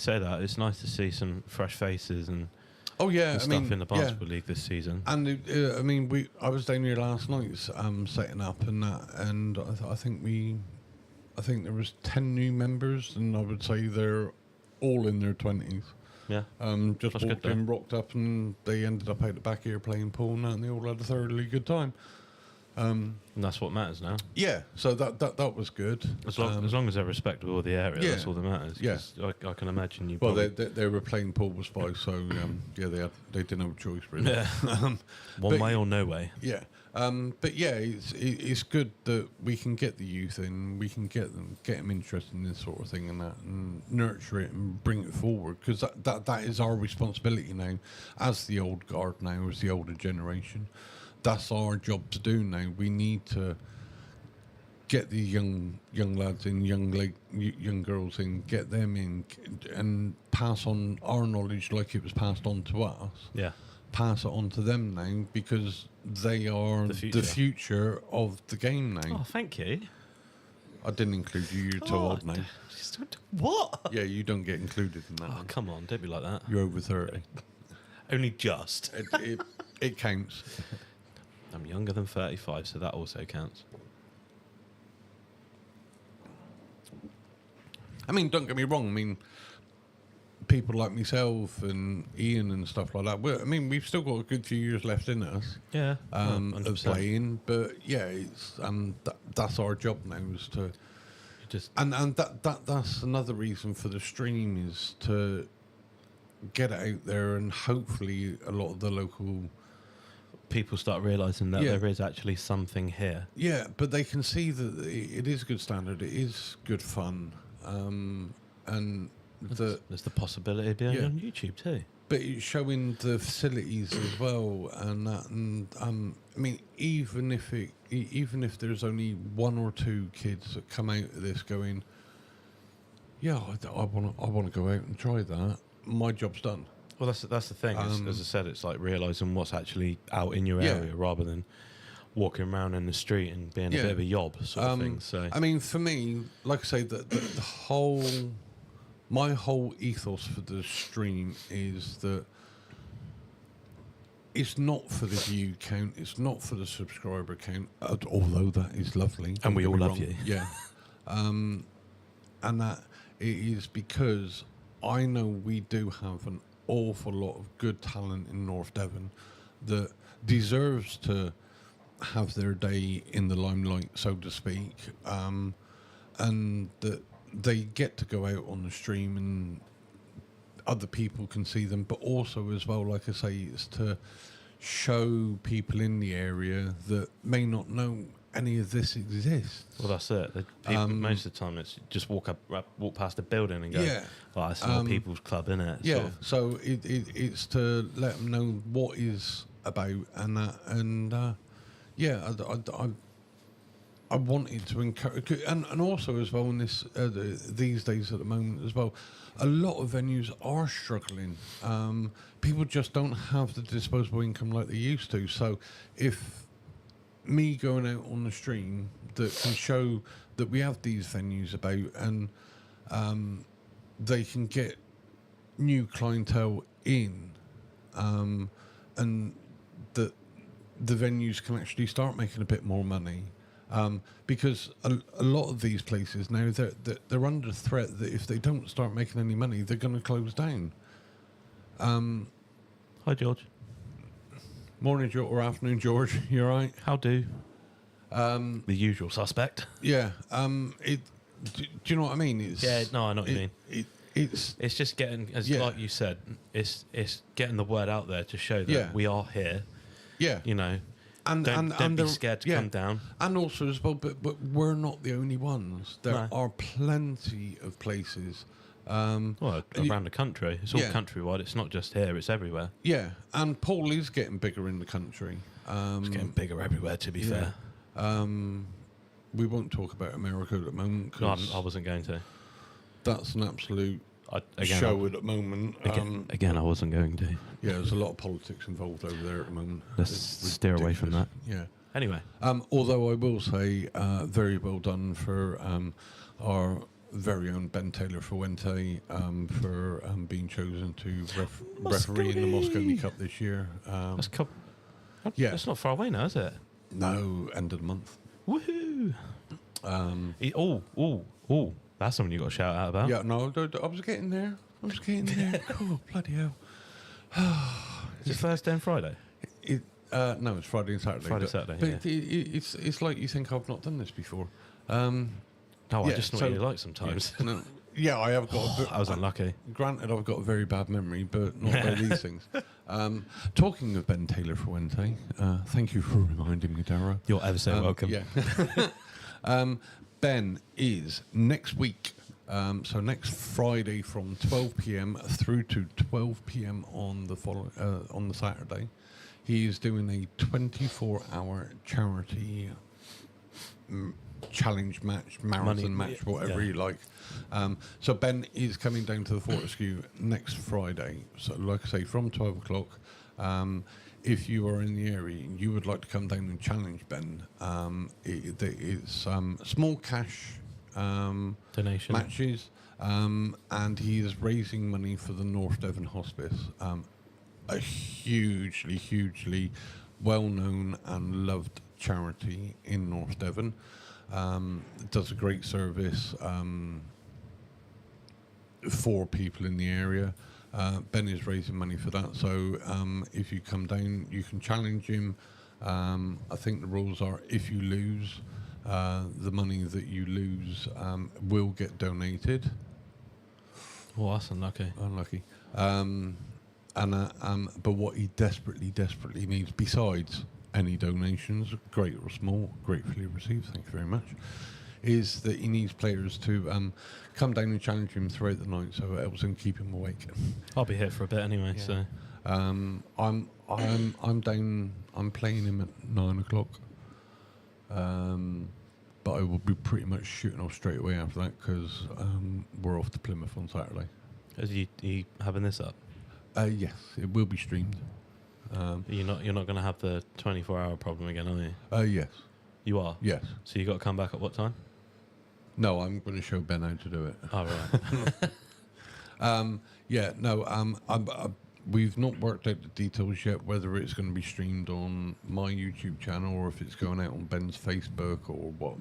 that it's nice to see some fresh faces and stuff in the basketball league this season. And I was down here last night setting up and that, and I think there was 10 new members, and I would say they're all in their 20s. Yeah. Just That's walked in, rocked up, and they ended up out the back here playing pool and that, and they all had a thoroughly good time. And that's what matters now. Yeah, so that was good. As long as they're respectable of the area, that's all that matters. Yeah. I can imagine you. Well, they were playing pool with Spice, so they didn't have a choice really. Yeah. One way or no way. Yeah. But yeah, it's good that we can get the youth in, we can get them interested in this sort of thing and that, and nurture it and bring it forward, because that is our responsibility now, as the old guard now, as the older generation. That's our job to do now. We need to get the young lads in, young girls in, get them in, and pass on our knowledge like it was passed on to us. Yeah. Pass it on to them now, because they are the future of the game now. Oh, thank you. I didn't include you. You're too old now. What? Yeah, you don't get included in that. Oh, one. come on, don't be like that. You're over 30. Only just. It counts. I'm younger than 35, so that also counts. I mean, don't get me wrong. I mean, people like myself and Ian and stuff like that. We've still got a good few years left in us. Yeah, Of 100%. playing, but yeah, it's that's our job now is to. Just And that's another reason for the stream is to get it out there, and hopefully a lot of the local people start realising that Yeah. there is actually something here. but they can see that it is good standard, it is good fun, and There's the possibility of being Yeah. on YouTube too. but it's showing the facilities as well, and that, and I mean, even if there's only one or two kids that come out of this going, yeah, I want to go out and try that. My job's done. Well, that's the thing. As I said, it's like realising what's actually out in your Yeah. area rather than walking around in the street and being a Yeah. bit of a yob sort of thing. So I mean, for me, like I say, my whole ethos for the stream is that it's not for the view count, it's not for the subscriber count, although that is lovely. And we don't all get me love wrong. you. Yeah. And that it is because I know we do have an awful lot of good talent in North Devon that deserves to have their day in the limelight, so to speak, and that they get to go out on the stream and other people can see them, but also as well, like I say, it's to show people in the area that may not know any of this exists. well, that's it. The people, most of the time, it's just walk past a building and go, Yeah. "Oh, it's an old people's club, isn't it?" Yeah, Sort of. so it's to let them know what is about and that, and yeah, I wanted to encourage, and also as well in this these days at the moment as well, a lot of venues are struggling. People just don't have the disposable income like they used to. So if me going out on the stream that can show that we have these venues about, and they can get new clientele in, and that the venues can actually start making a bit more money, because a lot of these places now they're under threat that if they don't start making any money, they're going to close down. Hi, George. Morning, or afternoon, George. You all right? How do? The usual suspect. Yeah. Do you know what I mean? It's, Yeah, no, I know what you mean. It's It's just getting, as Yeah. like you said, it's getting the word out there to show that Yeah. we are here. yeah. You know, And don't be the- scared to yeah. come down. And also as well, but we're not the only ones. There No. are plenty of places. Well, you- around the country, it's all Yeah. countrywide. It's not just here; it's everywhere. Yeah, and Paul is getting bigger in the country. It's getting bigger everywhere. To be fair, We won't talk about America at the moment no, because I wasn't going to. that's an absolute Again, show at the moment. Again, I wasn't going to. Yeah, there's a lot of politics involved over there at the moment. Let's It's steer away from ridiculous. that. Yeah. Anyway, Although I will say, very well done for our very own Ben Taylor Fuente for being chosen to referee in the Moscone Cup this year. that's Yeah. That's not far away now, is it? No, end of the month. Woohoo! That's something you got to shout out about. Yeah, no, I was getting there. Oh, bloody hell. Is it Thursday and Friday? No, it's Friday and Saturday. Friday, but- Saturday, But it's like you think I've not done this before. Oh, I Yeah, just know so- what you like sometimes. No, yeah, I have got. I was unlucky. Granted, I've got a very bad memory, but not by these things. Talking of Ben Taylor Fuente, thank you for reminding me, Darryl. You're ever so welcome. Yeah. Ben is next week, so next Friday from 12 p.m. through to 12 p.m. on the Saturday. He is doing a 24-hour charity challenge match, marathon match, whatever you like. So Ben is coming down to the Fortescue next Friday. So like I say, from 12 o'clock. If you are in the area and you would like to come down and challenge Ben, it's small cash Donation. matches, and he is raising money for the North Devon Hospice, a hugely well-known and loved charity in North Devon. It does a great service for people in the area. Ben is raising money for that, so if you come down, you can challenge him. I think the rules are if you lose, the money that you lose will get donated. Oh, that's unlucky. Unlucky. But what he desperately needs, besides any donations, great or small, gratefully received, thank you very much, is that he needs players to come down and challenge him throughout the night, so it helps him keep him awake. I'll be here for a bit anyway, so. I'm down. I'm playing him at 9 o'clock. But I will be pretty much shooting off straight away after that because we're off to Plymouth on Saturday. Are you having this up? Yes, it will be streamed. You're not going to have the 24-hour problem again, are you? Yes. You are? Yes. So you got to come back at what time? No, I'm going to show Ben how to do it. Oh, right. We've not worked out the details yet, whether it's going to be streamed on my YouTube channel or if it's going out on Ben's Facebook or what.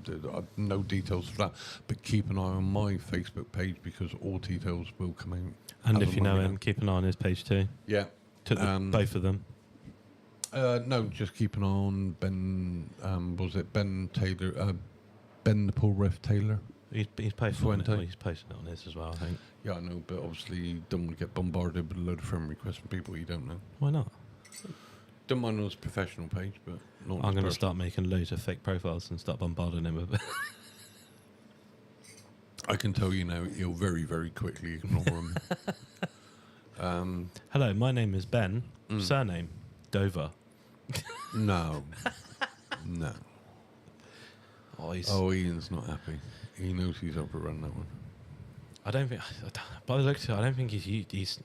No details for that, but keep an eye on my Facebook page because all details will come out. And if you know him, keep an eye on his page too. Yeah. Both of them? No, just keep an eye on Ben, was it Ben Taylor, Ben the Pool Ref Taylor? He's posted on it. Well, he's posted it on his as well, I think. Yeah, I know, but obviously you don't want to get bombarded with a load of friend requests from people you don't know. Why not? Don't mind on his professional page, but not. I'm going to start making loads of fake profiles and start bombarding him with it. I can tell you now, he'll very, very quickly ignore them. Hello, my name is Ben. Surname, Dover. No. Oh, Ian's not happy. He knows he's overrun that one. I don't think, by the looks of it, I don't think he's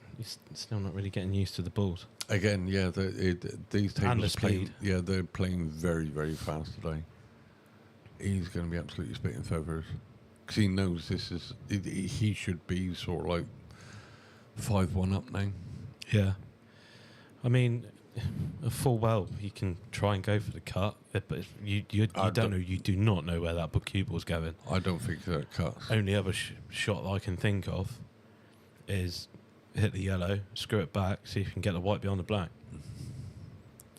still not really getting used to the balls. Again, yeah, these tables And the speed. They're playing very, very fast today. He's going to be absolutely spitting feathers because he knows this is. He should be sort of like 5-1 up now. Yeah, I mean, full well he can try and go for the cut, but you don't know. You do not know where that cue ball's going. I don't think that cuts. Only other shot that I can think of is hit the yellow, screw it back, see if you can get the white behind the black.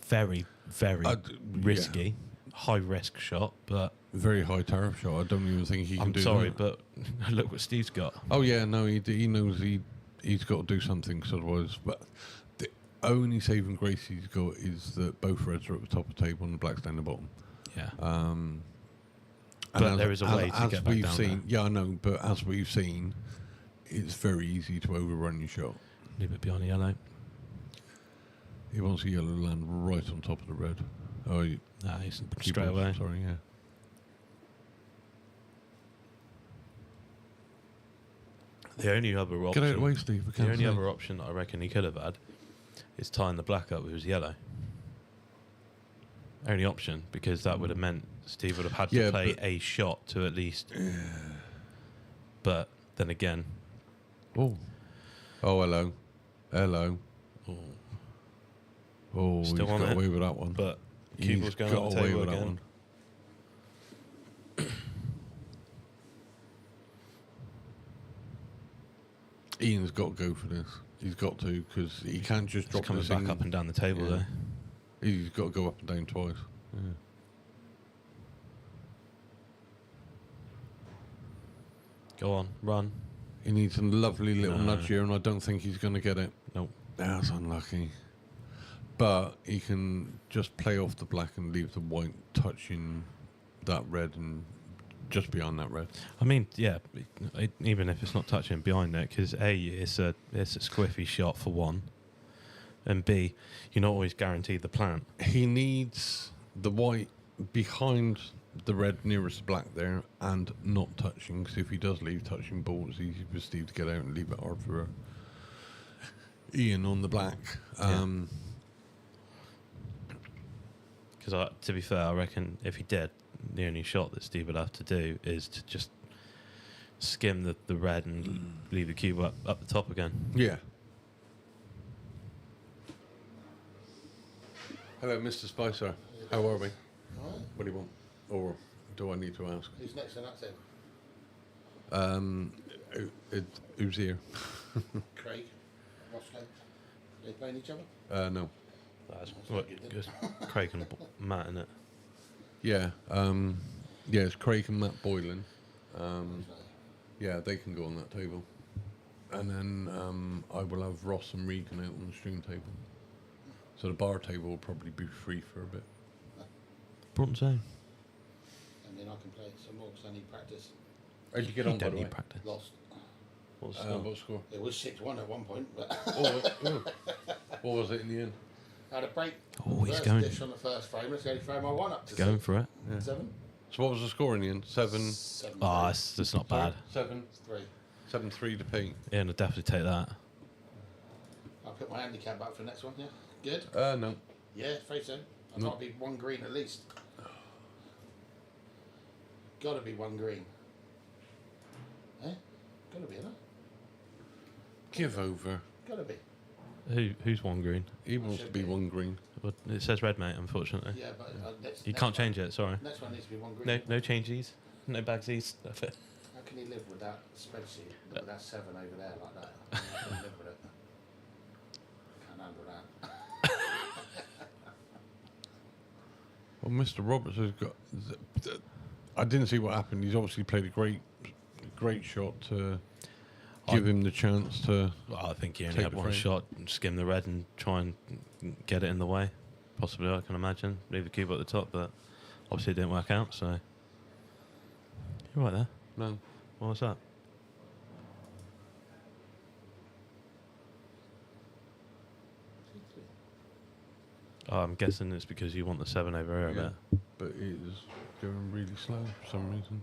Very, very risky, high risk shot, but very high tariff shot. I don't even think he can do that. I'm sorry, but look what Steve's got. Oh yeah, no, he knows he's got to do something, because otherwise. But the only saving grace he's got is that both reds are at the top of the table and the black's down the bottom. Yeah. But there is a way to get back down there. Yeah, I know, but as we've seen, it's very easy to overrun your shot. Leave it behind the yellow. He wants the yellow to land right on top of the red. Oh, he's straight away. Sorry, yeah. The only other option. Get out of the way, Steve. The only other option that I reckon he could have had is tying the black up with his yellow. Only option, because that would have meant Steve would have had to play a shot to at least. Yeah. But then again. Oh, hello. Oh, Still he's got away with that one. But Cuble's going on the table again. Ian's got to go for this. He's got to, because he can't just drop this back up and down the table there. He's got to go up and down twice. Yeah. Go on, run. He needs a lovely little nudge here, and I don't think he's going to get it. Nope. That's unlucky. But he can just play off the black and leave the white touching that red and just beyond that red. I mean, yeah, even if it's not touching behind it, because A, it's a squiffy shot for one, and B, you're not always guaranteed the plant. He needs the white behind the red nearest the black there and not touching, because if he does leave touching ball, it's easy for Steve to get out and leave it hard for Ian on the black. Because to be fair, I reckon if he did, the only shot that Steve would have to do is to just skim the red and leave the cube up the top again. Yeah. Hello, Mr. Spicer. How are we? All right. What do you want? Or do I need to ask? Who's next in that team? Who's here? Craig? Roscoe? They playing each other? No. That's what, good. Craig and Matt, innit? Yeah. Yeah, it's Craig and Matt Boylan. Yeah, they can go on that table. And then I will have Ross and Regan out on the stream table. So the bar table will probably be free for a bit. Broughton Zone. And then I can play some more because I need practice. How'd you get on, by Don't the way? need practice. Lost. What's the score? What score? It was 6-1 at one point, but What was it in the end? I had a break. Oh, he's First going. dish on the first frame. Let's go throw my one up to Going for it. 7. So what was the score in the end? 7. 7. Oh, it's not bad. 7-3 3. to Pete. Yeah, no, definitely take that. I'll put my handicap up for the next one, yeah? Good? No. Yeah, afraid so. I've No. got to be 1 green at least. Got to be 1 green. Eh? Got to be, isn't it? Give over. Got to be. Who's 1 green? He wants to be 1 green. Well, it says red, mate. Unfortunately, Yeah, but you can't change it. Sorry. Next one needs to be 1 green. No changes. No bagsies. That's it. How can you live with that spreadsheet, with that 7 over there like that? I can't live with it. Can't handle that. Well, Mr. Roberts has got. I didn't see what happened. He's obviously played a great shot to give him the chance to. Well, I think he only Take had the one frame. shot, skim the red and try and get it in the way. Possibly, I can imagine. Leave the cube at the top, but obviously it didn't work out, so. You're right there. No. What was that? Oh, I'm guessing it's because you want the 7 over here a Yeah. bit. But it is going really slow for some reason.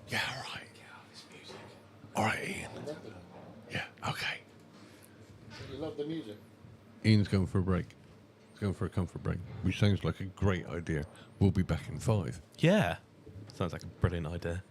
Yeah, all right. All right, Ian. I love the, Yeah, okay. you love the music. Ian's going for a break. He's going for a comfort break, which sounds like a great idea. We'll be back in 5. Yeah. Sounds like a brilliant idea.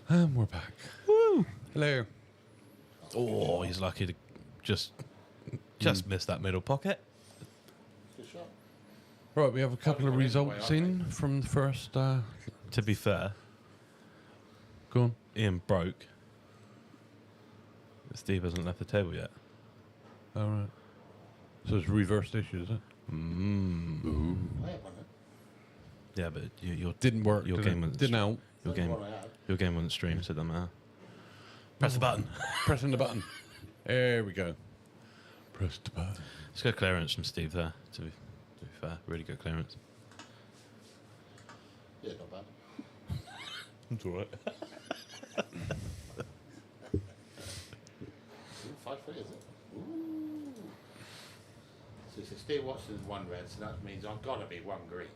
And we're back. Woo! Hello. Oh, he's lucky to just miss that middle pocket. Good shot. Right, we have a couple of Anyway, results aren't in from the first. To be fair, Go on. Ian broke. Steve hasn't left the table yet. All right. So it's reversed issue, is it? I had one then. Yeah, but your Didn't work. Your did game it? was- Didn't help. your Only game one I had. your game wasn't streamed, so it doesn't matter. Press the button. Pressing the button. There we go. Press the button. It's good clearance from Steve there. To be fair, really good clearance. Yeah, not bad. It's all right. 5-3, is it? Ooh. So it's Steve Watson's one red, so that means I've got to be one green.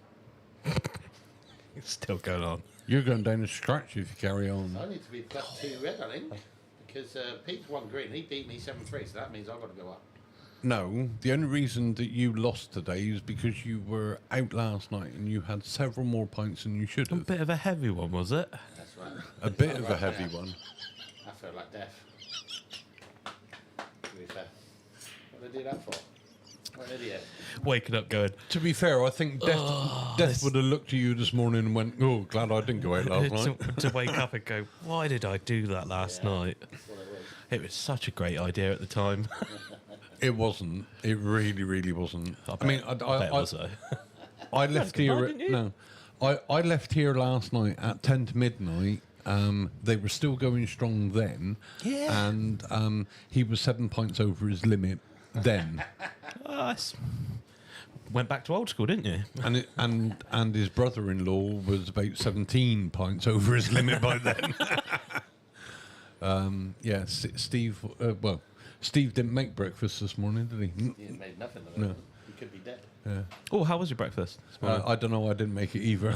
It's still going on. You're going down the scratch if you carry on. So I need to be +2 red, I think. Because Pete's one green, he beat me 7-3, so that means I've got to go up. No, the only reason that you lost today is because you were out last night and you had several more pints than you should A have. bit of a heavy one, was it? That's right. A bit of a heavy one. I felt like death. To be fair. What did I do that for? What an idiot. Waking up going, To be fair, I think Death would have looked at you this morning and went, "Oh, glad I didn't go out last night." to wake up and go, why did I do that last night? That's what it was. It was such a great idea at the time. It wasn't. It really, really wasn't. I mean, bet it was though. I left good here. night, didn't you? No, I left here last night at 10 to midnight. They were still going strong then. Yeah. And he was 7 pints over his limit then. Went back to old school, didn't you? and his brother-in-law was about 17 pints over his limit by then. Yeah, Steve. Well, Steve didn't make breakfast this morning, did he? He had made nothing of it. No. He could be dead. Yeah. Oh, how was your breakfast? this morning? I don't know. I didn't make it either.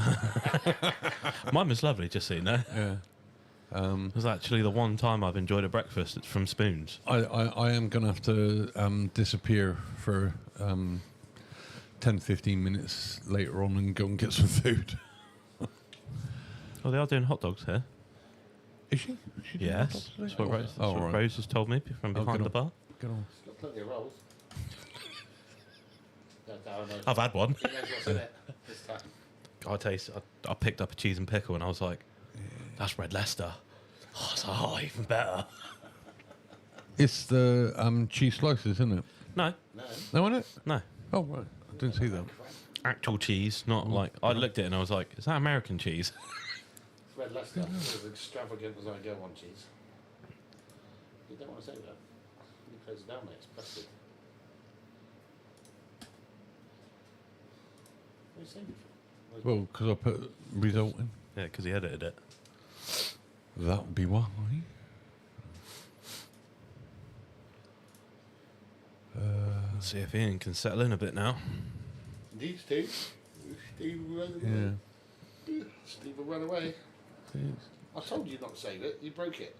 Mine was lovely, just so you know. Yeah. It was actually the one time I've enjoyed a breakfast. It's from Spoons. I am going to have to disappear for 10-15 minutes later on and go and get some food. Oh, they are doing hot dogs here. Is she? She doing hot Yes. dogs today? That's what, Rose, that's Oh, what right. Rose has told me from Oh, behind good the bar. Get on. He's got plenty of rolls. That's how I know. I've had one. He knows what's in it this time. I taste. I picked up a cheese and pickle, and I was like, "That's Red Leicester." Oh, I was like, "Oh, even better." It's the cheese slices, isn't it? No, No. No, isn't it? no, Oh, right. I didn't see that. actual cheese, not like. I looked at it and I was like, "Is that American cheese?" It's Red Leicester. It's as extravagant as I go on cheese. You don't want to say that. You close it down, mate. It's busted. What are you saying before? Well, because I put result in. Yeah, because he edited it. That would be why. Let's see if Ian can settle in a bit now. These two. Steve will run Yeah. away. Steve will run away. I told you not to save it. You broke it.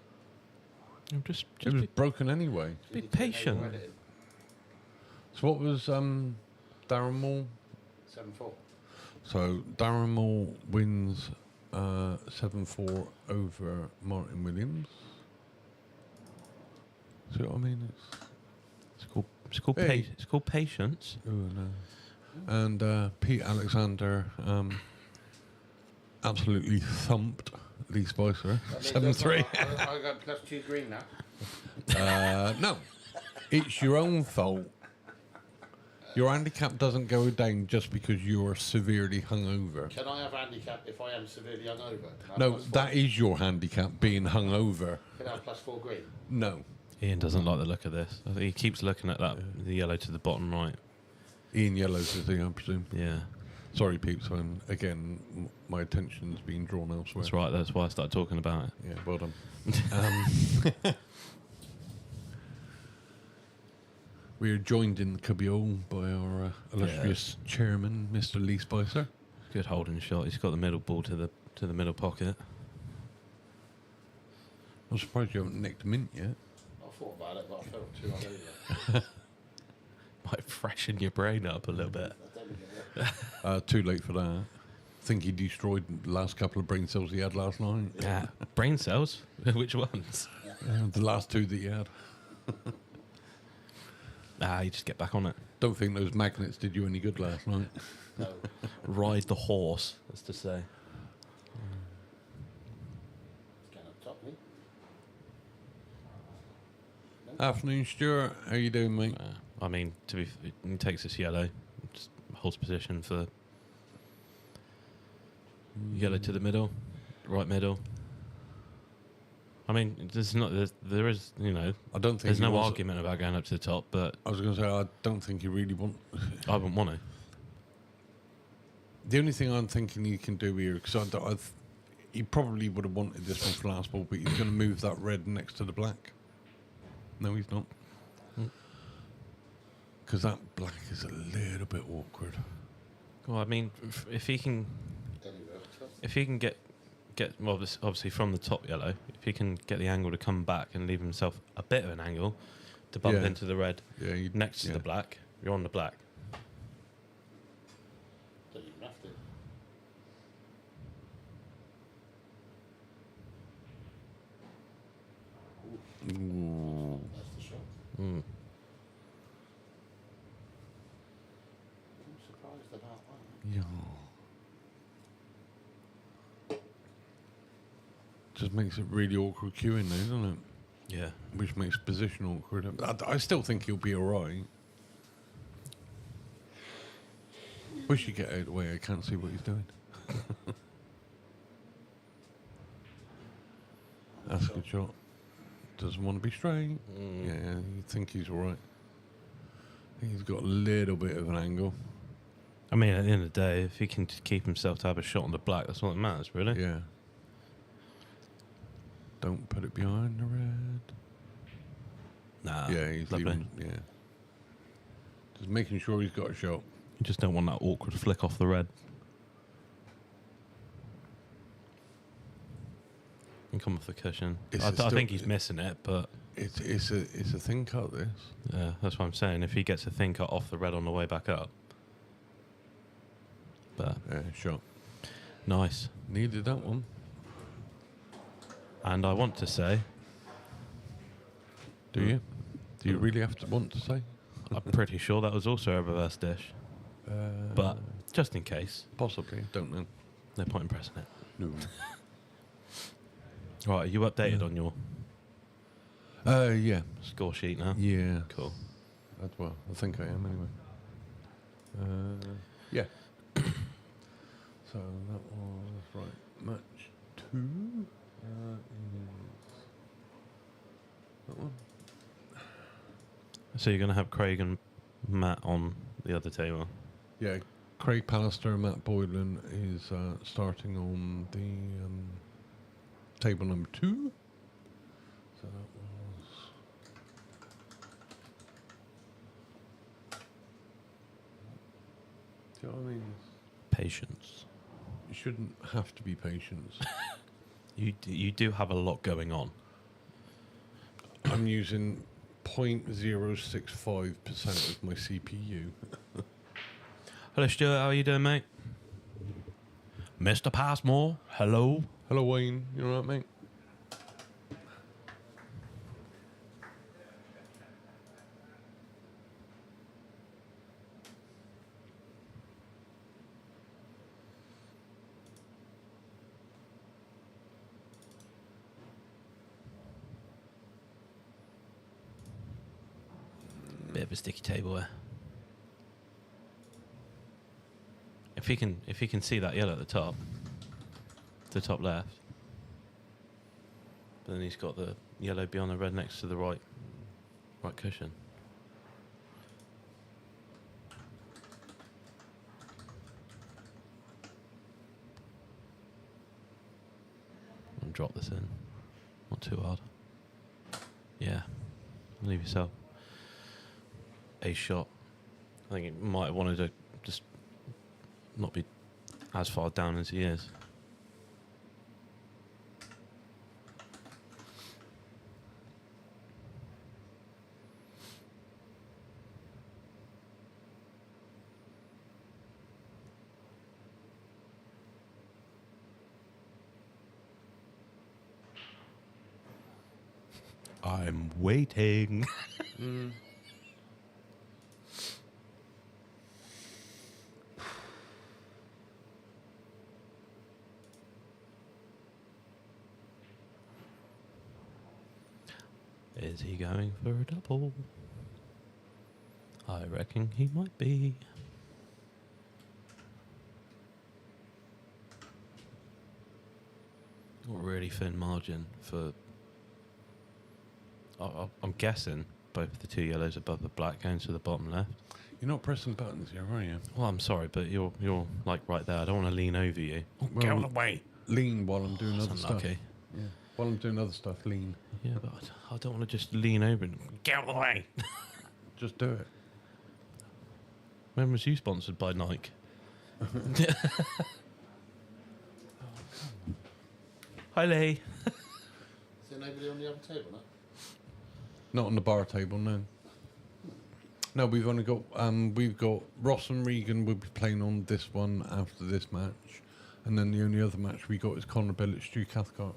I'm just It was broken anyway. Be You need to know patient. you're editing. So what was Darren Moore? 7-4. So Darren Moore wins 7-4 over Martin Williams. See what I mean? It's called Hey. it's called patience. Oh no. And Pete Alexander absolutely thumped Lee Spicer. That means 7-3. I got +2 green now. No, it's your own fault. Your handicap doesn't go down just because you're severely hungover. Can I have handicap if I am severely hungover? Can I have No, +4? that is your handicap, being hungover. Can I have +4 green? No. Ian doesn't like the look of this. I think he keeps looking at that the yellow to the bottom right. Ian Yellows is the, I presume. Yeah, Sorry, peeps. When again, my attention's been drawn elsewhere. that's right. That's why I started talking about it. Yeah, well done. We are joined in the cubbyhole by our illustrious chairman, Mr. Lee Spicer. Good holding shot. He's got the middle ball to the middle pocket. I'm surprised you haven't nicked mint yet. I thought about it, but I felt too hungover. Might freshen your brain up a little bit. I don't think it worked. Too late for that. think he destroyed the last couple of brain cells he had last night. Yeah. Brain cells? Which ones? The last two that he had. You just get back on it. Don't think those magnets did you any good last night. No. Ride the horse, as to say. Getting up top, me. Afternoon, Stuart. How you doing, mate? I mean, he takes this yellow, just holds position for yellow to the middle, right middle. I mean, there is, you know, I don't think there's he no wants- argument about going up to the top, but I was going to say I don't think he really wants. I wouldn't want to. The only thing I'm thinking he can do here, because he probably would have wanted this one for last ball, but he's going to move that red next to the black. No, he's not. Because that black is a little bit awkward. Well, I mean, if he can get well, obviously from the top yellow, if he can get the angle to come back and leave himself a bit of an angle to bump Yeah. into the red next to yeah. the black, you're on the black. Don't even have to. Ooh. That's the shot. Mm. I'm surprised about that. Yeah. Just makes it really awkward queuing though, doesn't it? Yeah. Which makes position awkward. I still think he'll be alright. Wish he'd get out of the way, I can't see what he's doing. That's a good shot. Doesn't want to be straight. Mm. Yeah, you think he's alright. I think he's got a little bit of an angle. I mean, at the end of the day, if he can just keep himself to have a shot on the black, that's all that matters, really. Yeah. Don't put it behind the red. Nah. Yeah, he's lovely. leaving. Yeah. Just making sure he's got a shot. You just don't want that awkward flick off the red. And come off the cushion. I think he's missing it, but It's a thin cut. This. yeah, that's what I'm saying. If he gets a thin cut off the red on the way back up, but Yeah, shot. nice. Needed that one. And I want to say, Do you? Do you really have to want to say? I'm pretty sure that was also a reverse dish, but just in case, Possibly. Don't know. no point in pressing it. No. Right, are you updated on your Yeah. score sheet now? Yeah. Cool. Well, I think I am anyway. Yeah. So that was right. Match 2. Is that one? So you're going to have Craig and Matt on the other table? Yeah. Craig Pallister and Matt Boylan is starting on the table number 2. So that was. Do you know what I mean? Patience. You shouldn't have to be patient. You do have a lot going on. I'm using 0.065% of my CPU. Hello, Stuart. How are you doing, mate? Mr. Passmore. Hello. Hello, Wayne. You alright, mate? Bit of a sticky table there. If he can see that yellow at the top left, but then he's got the yellow beyond the red next to the right cushion. And drop this in, not too hard. Yeah, leave yourself a shot. I think he might have wanted to just not be as far down as he is. I'm waiting. Is he going for a double? I reckon he might be. Got a really thin margin for. I'm guessing both the two yellows above the black going to the bottom left. You're not pressing buttons here, are you? Well, I'm sorry, but you're like right there. I don't want to lean over you. Oh, Well, get out of the way. Lean while I'm doing That's other stuff. unlucky. Yeah. While I'm doing other stuff, lean. Yeah, but I don't want to just lean over and get out of the way. Just do it. When was you sponsored by Nike? Hi, Lee. Is there nobody on the other table now? Not on the bar table, no. No, we've only got Ross and Regan will be playing on this one after this match, and then the only other match we got is Connor Billett, Stu Cathcart,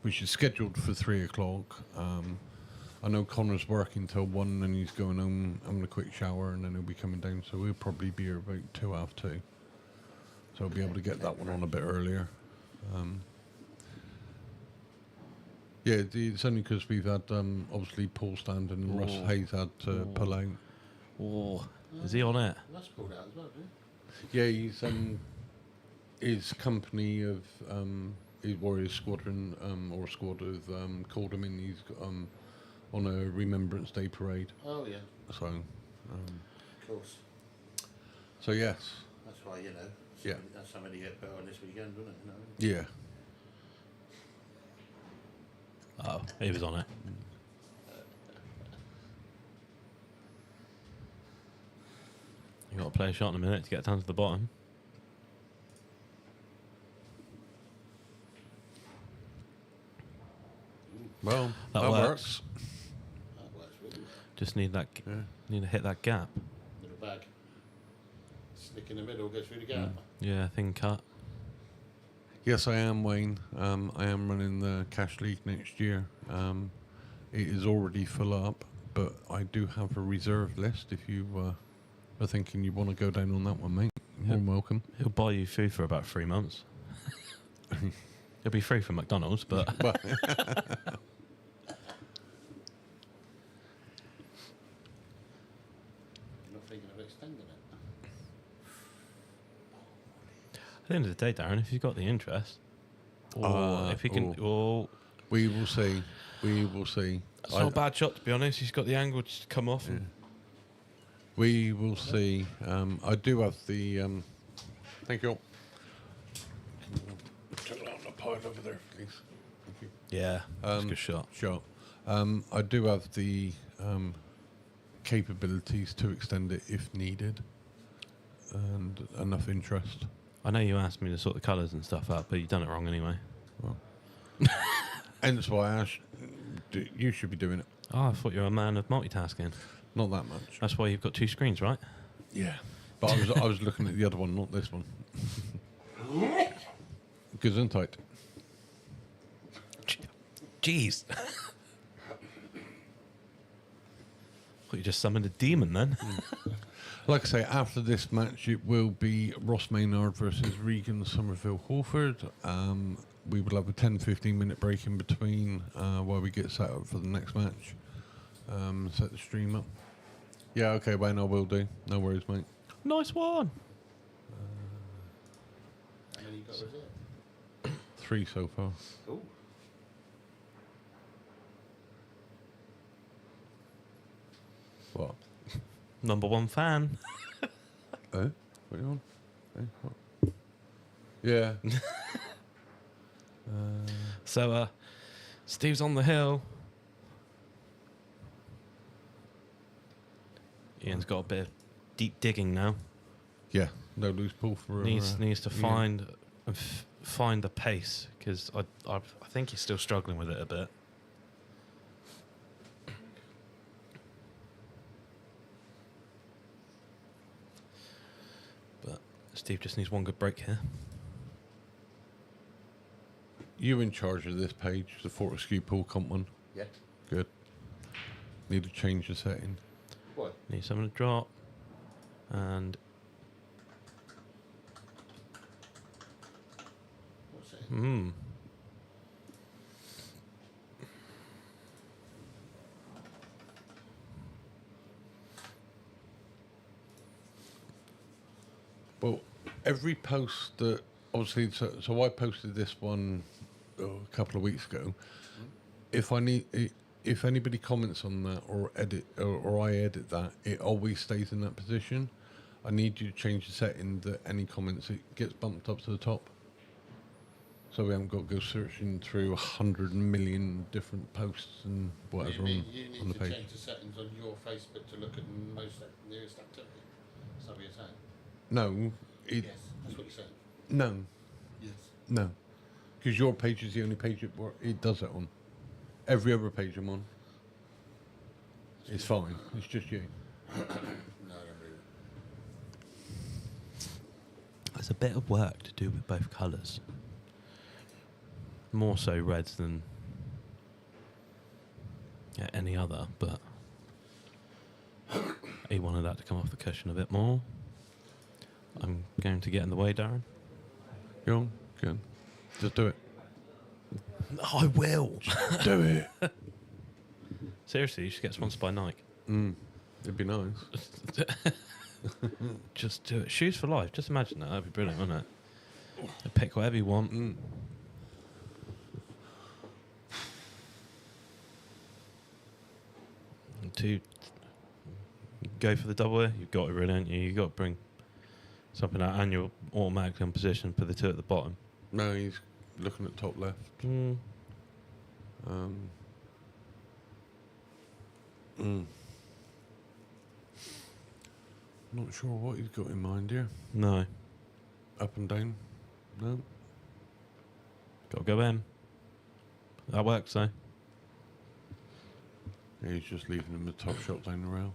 which is scheduled for 3 o'clock. I know Connor's working till 1, and he's going home, having a quick shower, and then he'll be coming down. So we'll probably be here about 2 after 2. So I'll be able to get that one on a bit earlier. Yeah, it's only because we've had obviously Paul Standing and Russ Hayes had to pull out. Oh, is he on it? That's pulled out as well, didn't Yeah, he's his company of his Warriors Squadron or squad have called him in. He's on a Remembrance Day parade. he? Oh, yeah, So, of course. so yes, That's why, you know, Yeah. that's something you get put on this weekend, wasn't it? You know? yeah. Oh, he was on it. You got to play a shot in a minute to get down to the bottom. Well, That that works. works. That works really well. Just need that. Yeah. Need to hit that gap. Little bag. Stick in the middle, go through the gap. Yeah, thin cut. Yes, I am, Wayne. I am running the Cash League next year. It is already full up, but I do have a reserve list if you are thinking you want to go down on that one, mate. More than welcome. He'll buy you food for about 3 months. It'll be free from McDonald's, but But You're not thinking of extending it. at the end of the day, Darren, if you've got the interest, or if he can, we will see. We will see. it's not a bad shot to be honest. He's got the angle to come off. And We will see. I do have the. Thank you. Turn on the pile over there, please. Thank you. yeah, that's a good shot. Sure. I do have the capabilities to extend it if needed, and enough interest. I know you asked me to sort the colours and stuff out, but you've done it wrong anyway. Hence why I you should be doing it. Oh, I thought you were a man of multitasking. Not that much. That's why you've got 2 screens, right? Yeah. But I was looking at the other one, not this one. Gesundheit. Jeez. Thought you just summoned a demon then. Like I say, after this match, it will be Ross Maynard versus Regan Somerville Hawford. We will have a 10-15 minute break in between while we get set up for the next match. Set the stream up. Yeah, okay, Wayne, I will do. No worries, mate. Nice one. How many you got reserved? 3 so far. Ooh. What? Number 1 fan. What are you on? What? Yeah. So, Steve's on the hill. Ian's got a bit of deep digging now. Yeah, no loose pull for... Needs to Ian. find the pace, because I think he's still struggling with it a bit. But Steve just needs one good break here. You in charge of this page, the Fortescue Pool Comp one? Yeah. Good. Need to change the setting. What? Need something to drop. And What's it? Well, every post that obviously, so I posted this one a couple of weeks ago. If anybody comments on that or I edit that, it always stays in that position. I need you to change the setting that any comments it gets bumped up to the top. So we haven't got to go searching through 100 million different posts and whatever you on need the to page. change the settings on your Facebook to look at newest activity. Is that what you're saying? No, Yes, that's what you're saying. no, Yes. no, because your page is the only page it does it on. Every other page I'm on, it's fine. It's just you. No, I don't really. there's a bit of work to do with both colours. More so reds than any other, but he wanted that to come off the cushion a bit more. I'm going to get in the way, Darren. You're on? Good. Just do it. I will. Do it. Seriously, you should get sponsored by Nike. It'd be nice. Just do it. Shoes for life. Just imagine that. That'd be brilliant, wouldn't it? Pick whatever you want. To go for the double A, you've got to really, haven't you? You've got to bring something out and you're automatically in position for the two at the bottom. No, he's looking at top left. Not sure what he's got in mind here. No. Up and down. No. Got to go in. That works, though. Yeah, he's just leaving him the top shot down the rail.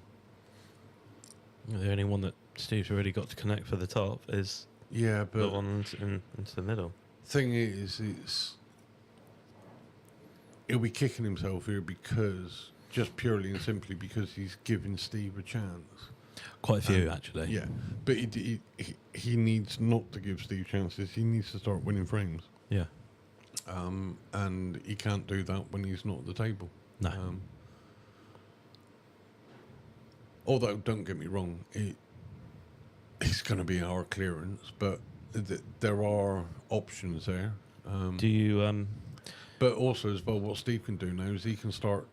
The only one that Steve's already got to connect for the top is Yeah, the but one into the middle. thing is, he'll be kicking himself here because, just purely and simply because he's giving Steve a chance. Quite a few, actually. Yeah, but he needs not to give Steve chances. He needs to start winning frames. Yeah. And he can't do that when he's not at the table. No. Although, don't get me wrong, it's going to be our clearance, but there are options there. Do you... But also, as well, what Steve can do now is he can start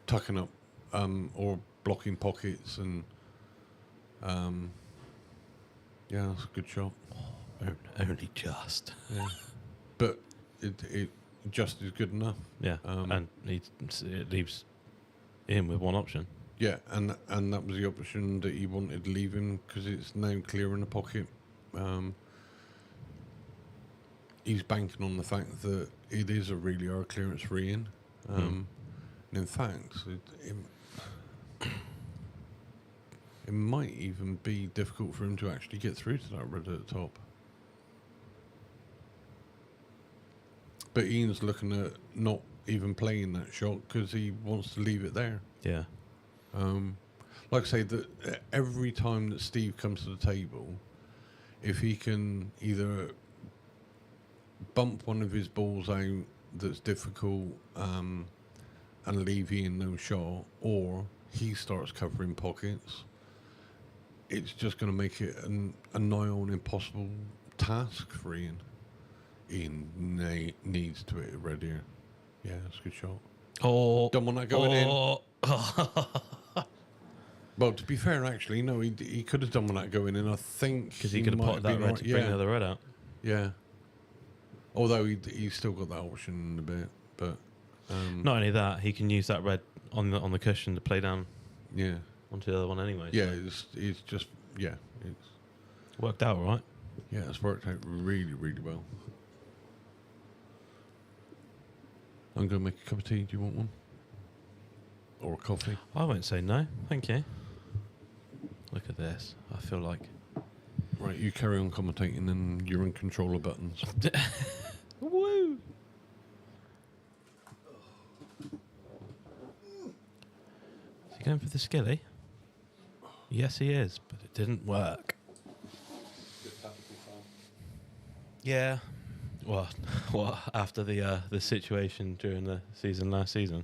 tucking up or blocking pockets and... yeah, that's a good shot. only just. Yeah. But it just is good enough. Yeah. And it leaves him with one option. Yeah, and that was the option that he wanted to leave him because it's now clear in the pocket. He's banking on the fact that it is a really hard clearance for Ian. And in fact, it might even be difficult for him to actually get through to that red at the top. But Ian's looking at not even playing that shot because he wants to leave it there. Yeah. Like I say, that every time that Steve comes to the table, if he can either bump one of his balls out that's difficult and leave Ian no shot, or he starts covering pockets, it's just going to make it a nigh on impossible task for Ian. Ian needs to hit it red here. Yeah, that's a good shot. Oh. Don't want that going in. Well, to be fair, actually, no, he could have done with that going in. I think Because he could have potted that red to bring the other red out. Yeah. Although he's still got that option in a bit, but Not only that, he can use that red on the cushion to play down yeah, onto the other one anyway. yeah, So it's just it's worked out all right. yeah, it's worked out really, really well. I'm going to make a cup of tea. Do you want one? Or a coffee? I won't say no, thank you. Look at this. I feel like... Right, you carry on commentating and you're in control of buttons. Woo! Going for the skilly? Yes, he is, but it didn't work. Good tactical foul. Yeah. Well, after the situation during the season last season.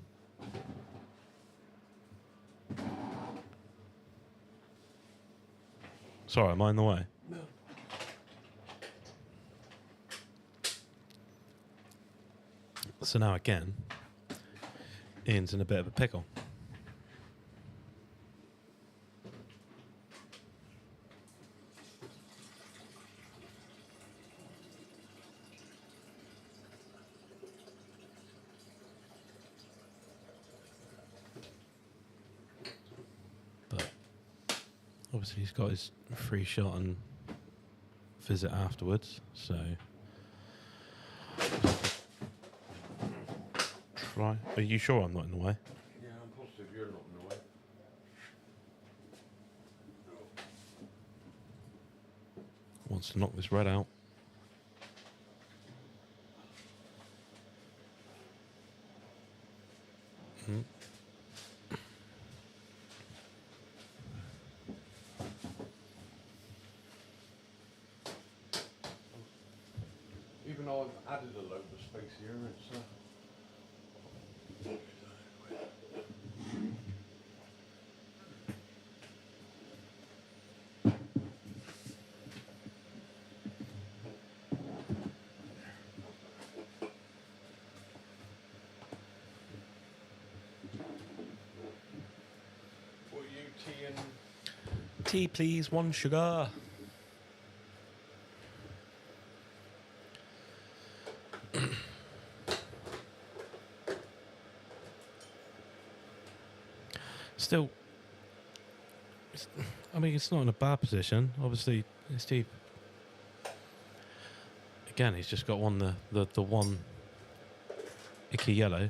Sorry, am I in the way? No. So now again, Ian's in a bit of a pickle. But obviously he's got his free shot and visit afterwards, so try. Are you sure I'm not in the way? Yeah, I'm positive you're not in the way. Wants to knock this red out. Mm. Even though I've added a load of space here, it's what are you, tea and Tea, please, 1 sugar. Still, I mean, it's not in a bad position. Obviously, Steve. Again, he's just got the one icky yellow.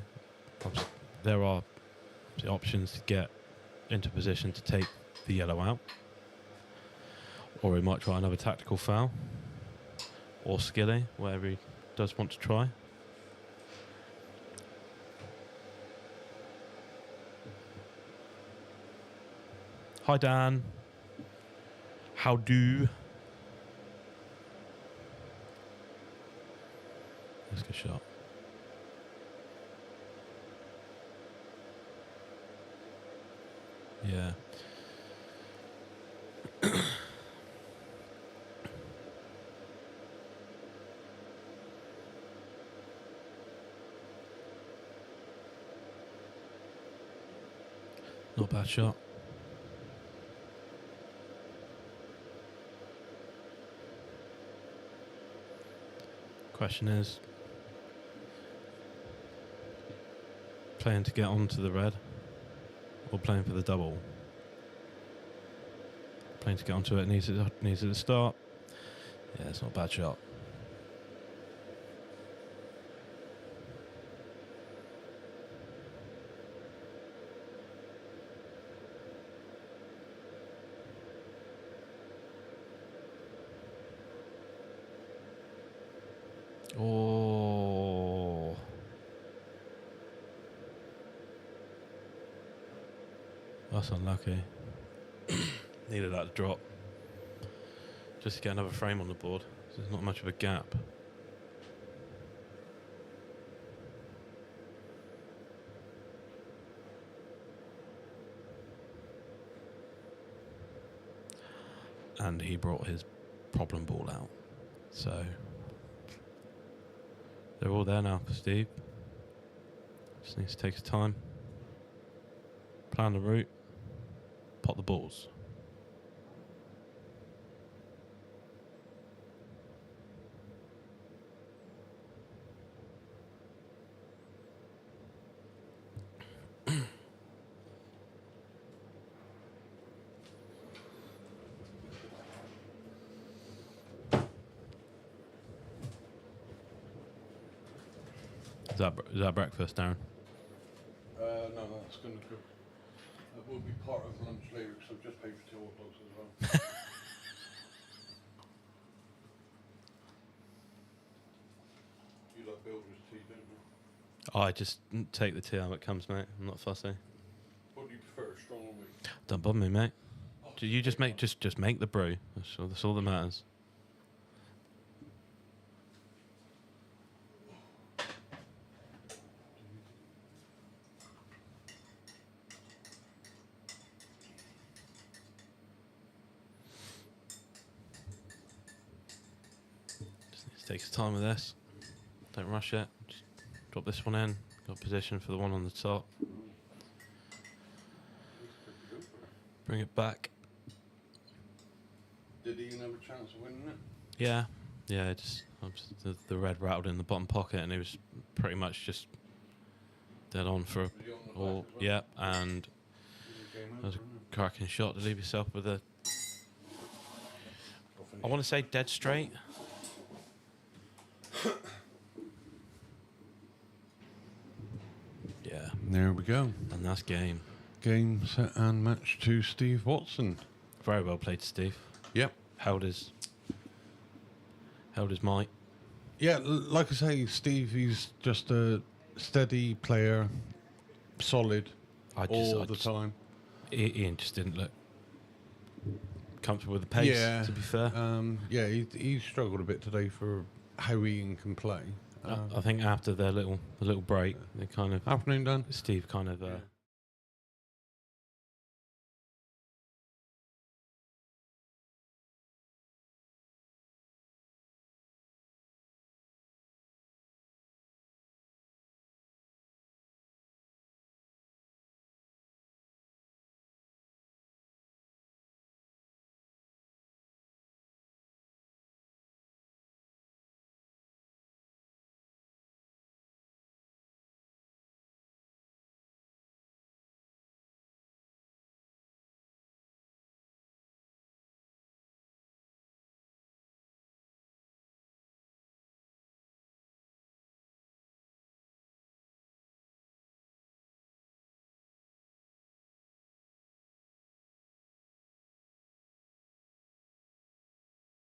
There are the options to get into position to take the yellow out, or he might try another tactical foul, or skilly, whatever he does want to try. Hi Dan. How do? Let's get shot. Yeah. Not a bad shot. Question is, playing to get onto the red or playing for the double? Playing to get onto it needs it to start. Yeah, it's not a bad shot. Oh. That's unlucky. Needed that to drop. Just to get another frame on the board. There's not much of a gap. And he brought his problem ball out. So they're all there now for Steve. Just needs to take his time. Plan the route. Pot the balls. Is that breakfast, Darren? no, that's going to go. That will be part of lunch later because I've just paid for 2 hot dogs as well. You like Builder's tea, don't you? I just take the tea how it comes, mate. I'm not fussy. What do you prefer, strong Don't bother me, mate. You just make the brew. That's all that matters. Just need to take his time with this. Don't rush it. Just drop this one in. Got position for the one on the top. Bring it back. Did he even have a chance of winning it? Yeah, just the red rattled in the bottom pocket, and it was pretty much just dead on for all. Yeah, and that was a cracking shot to leave yourself with a. I want to say dead straight. Yeah, There we go. and that's game. Game, set, and match to Steve Watson. Very well played, Steve. Yep. Held his might. Yeah, like I say, Steve, he's just a steady player, solid all the time. Ian just didn't look comfortable with the pace. Yeah. To be fair, Yeah, he struggled a bit today for how Ian can play. I think after the little break, they kind of Afternoon, Dan. Steve kind of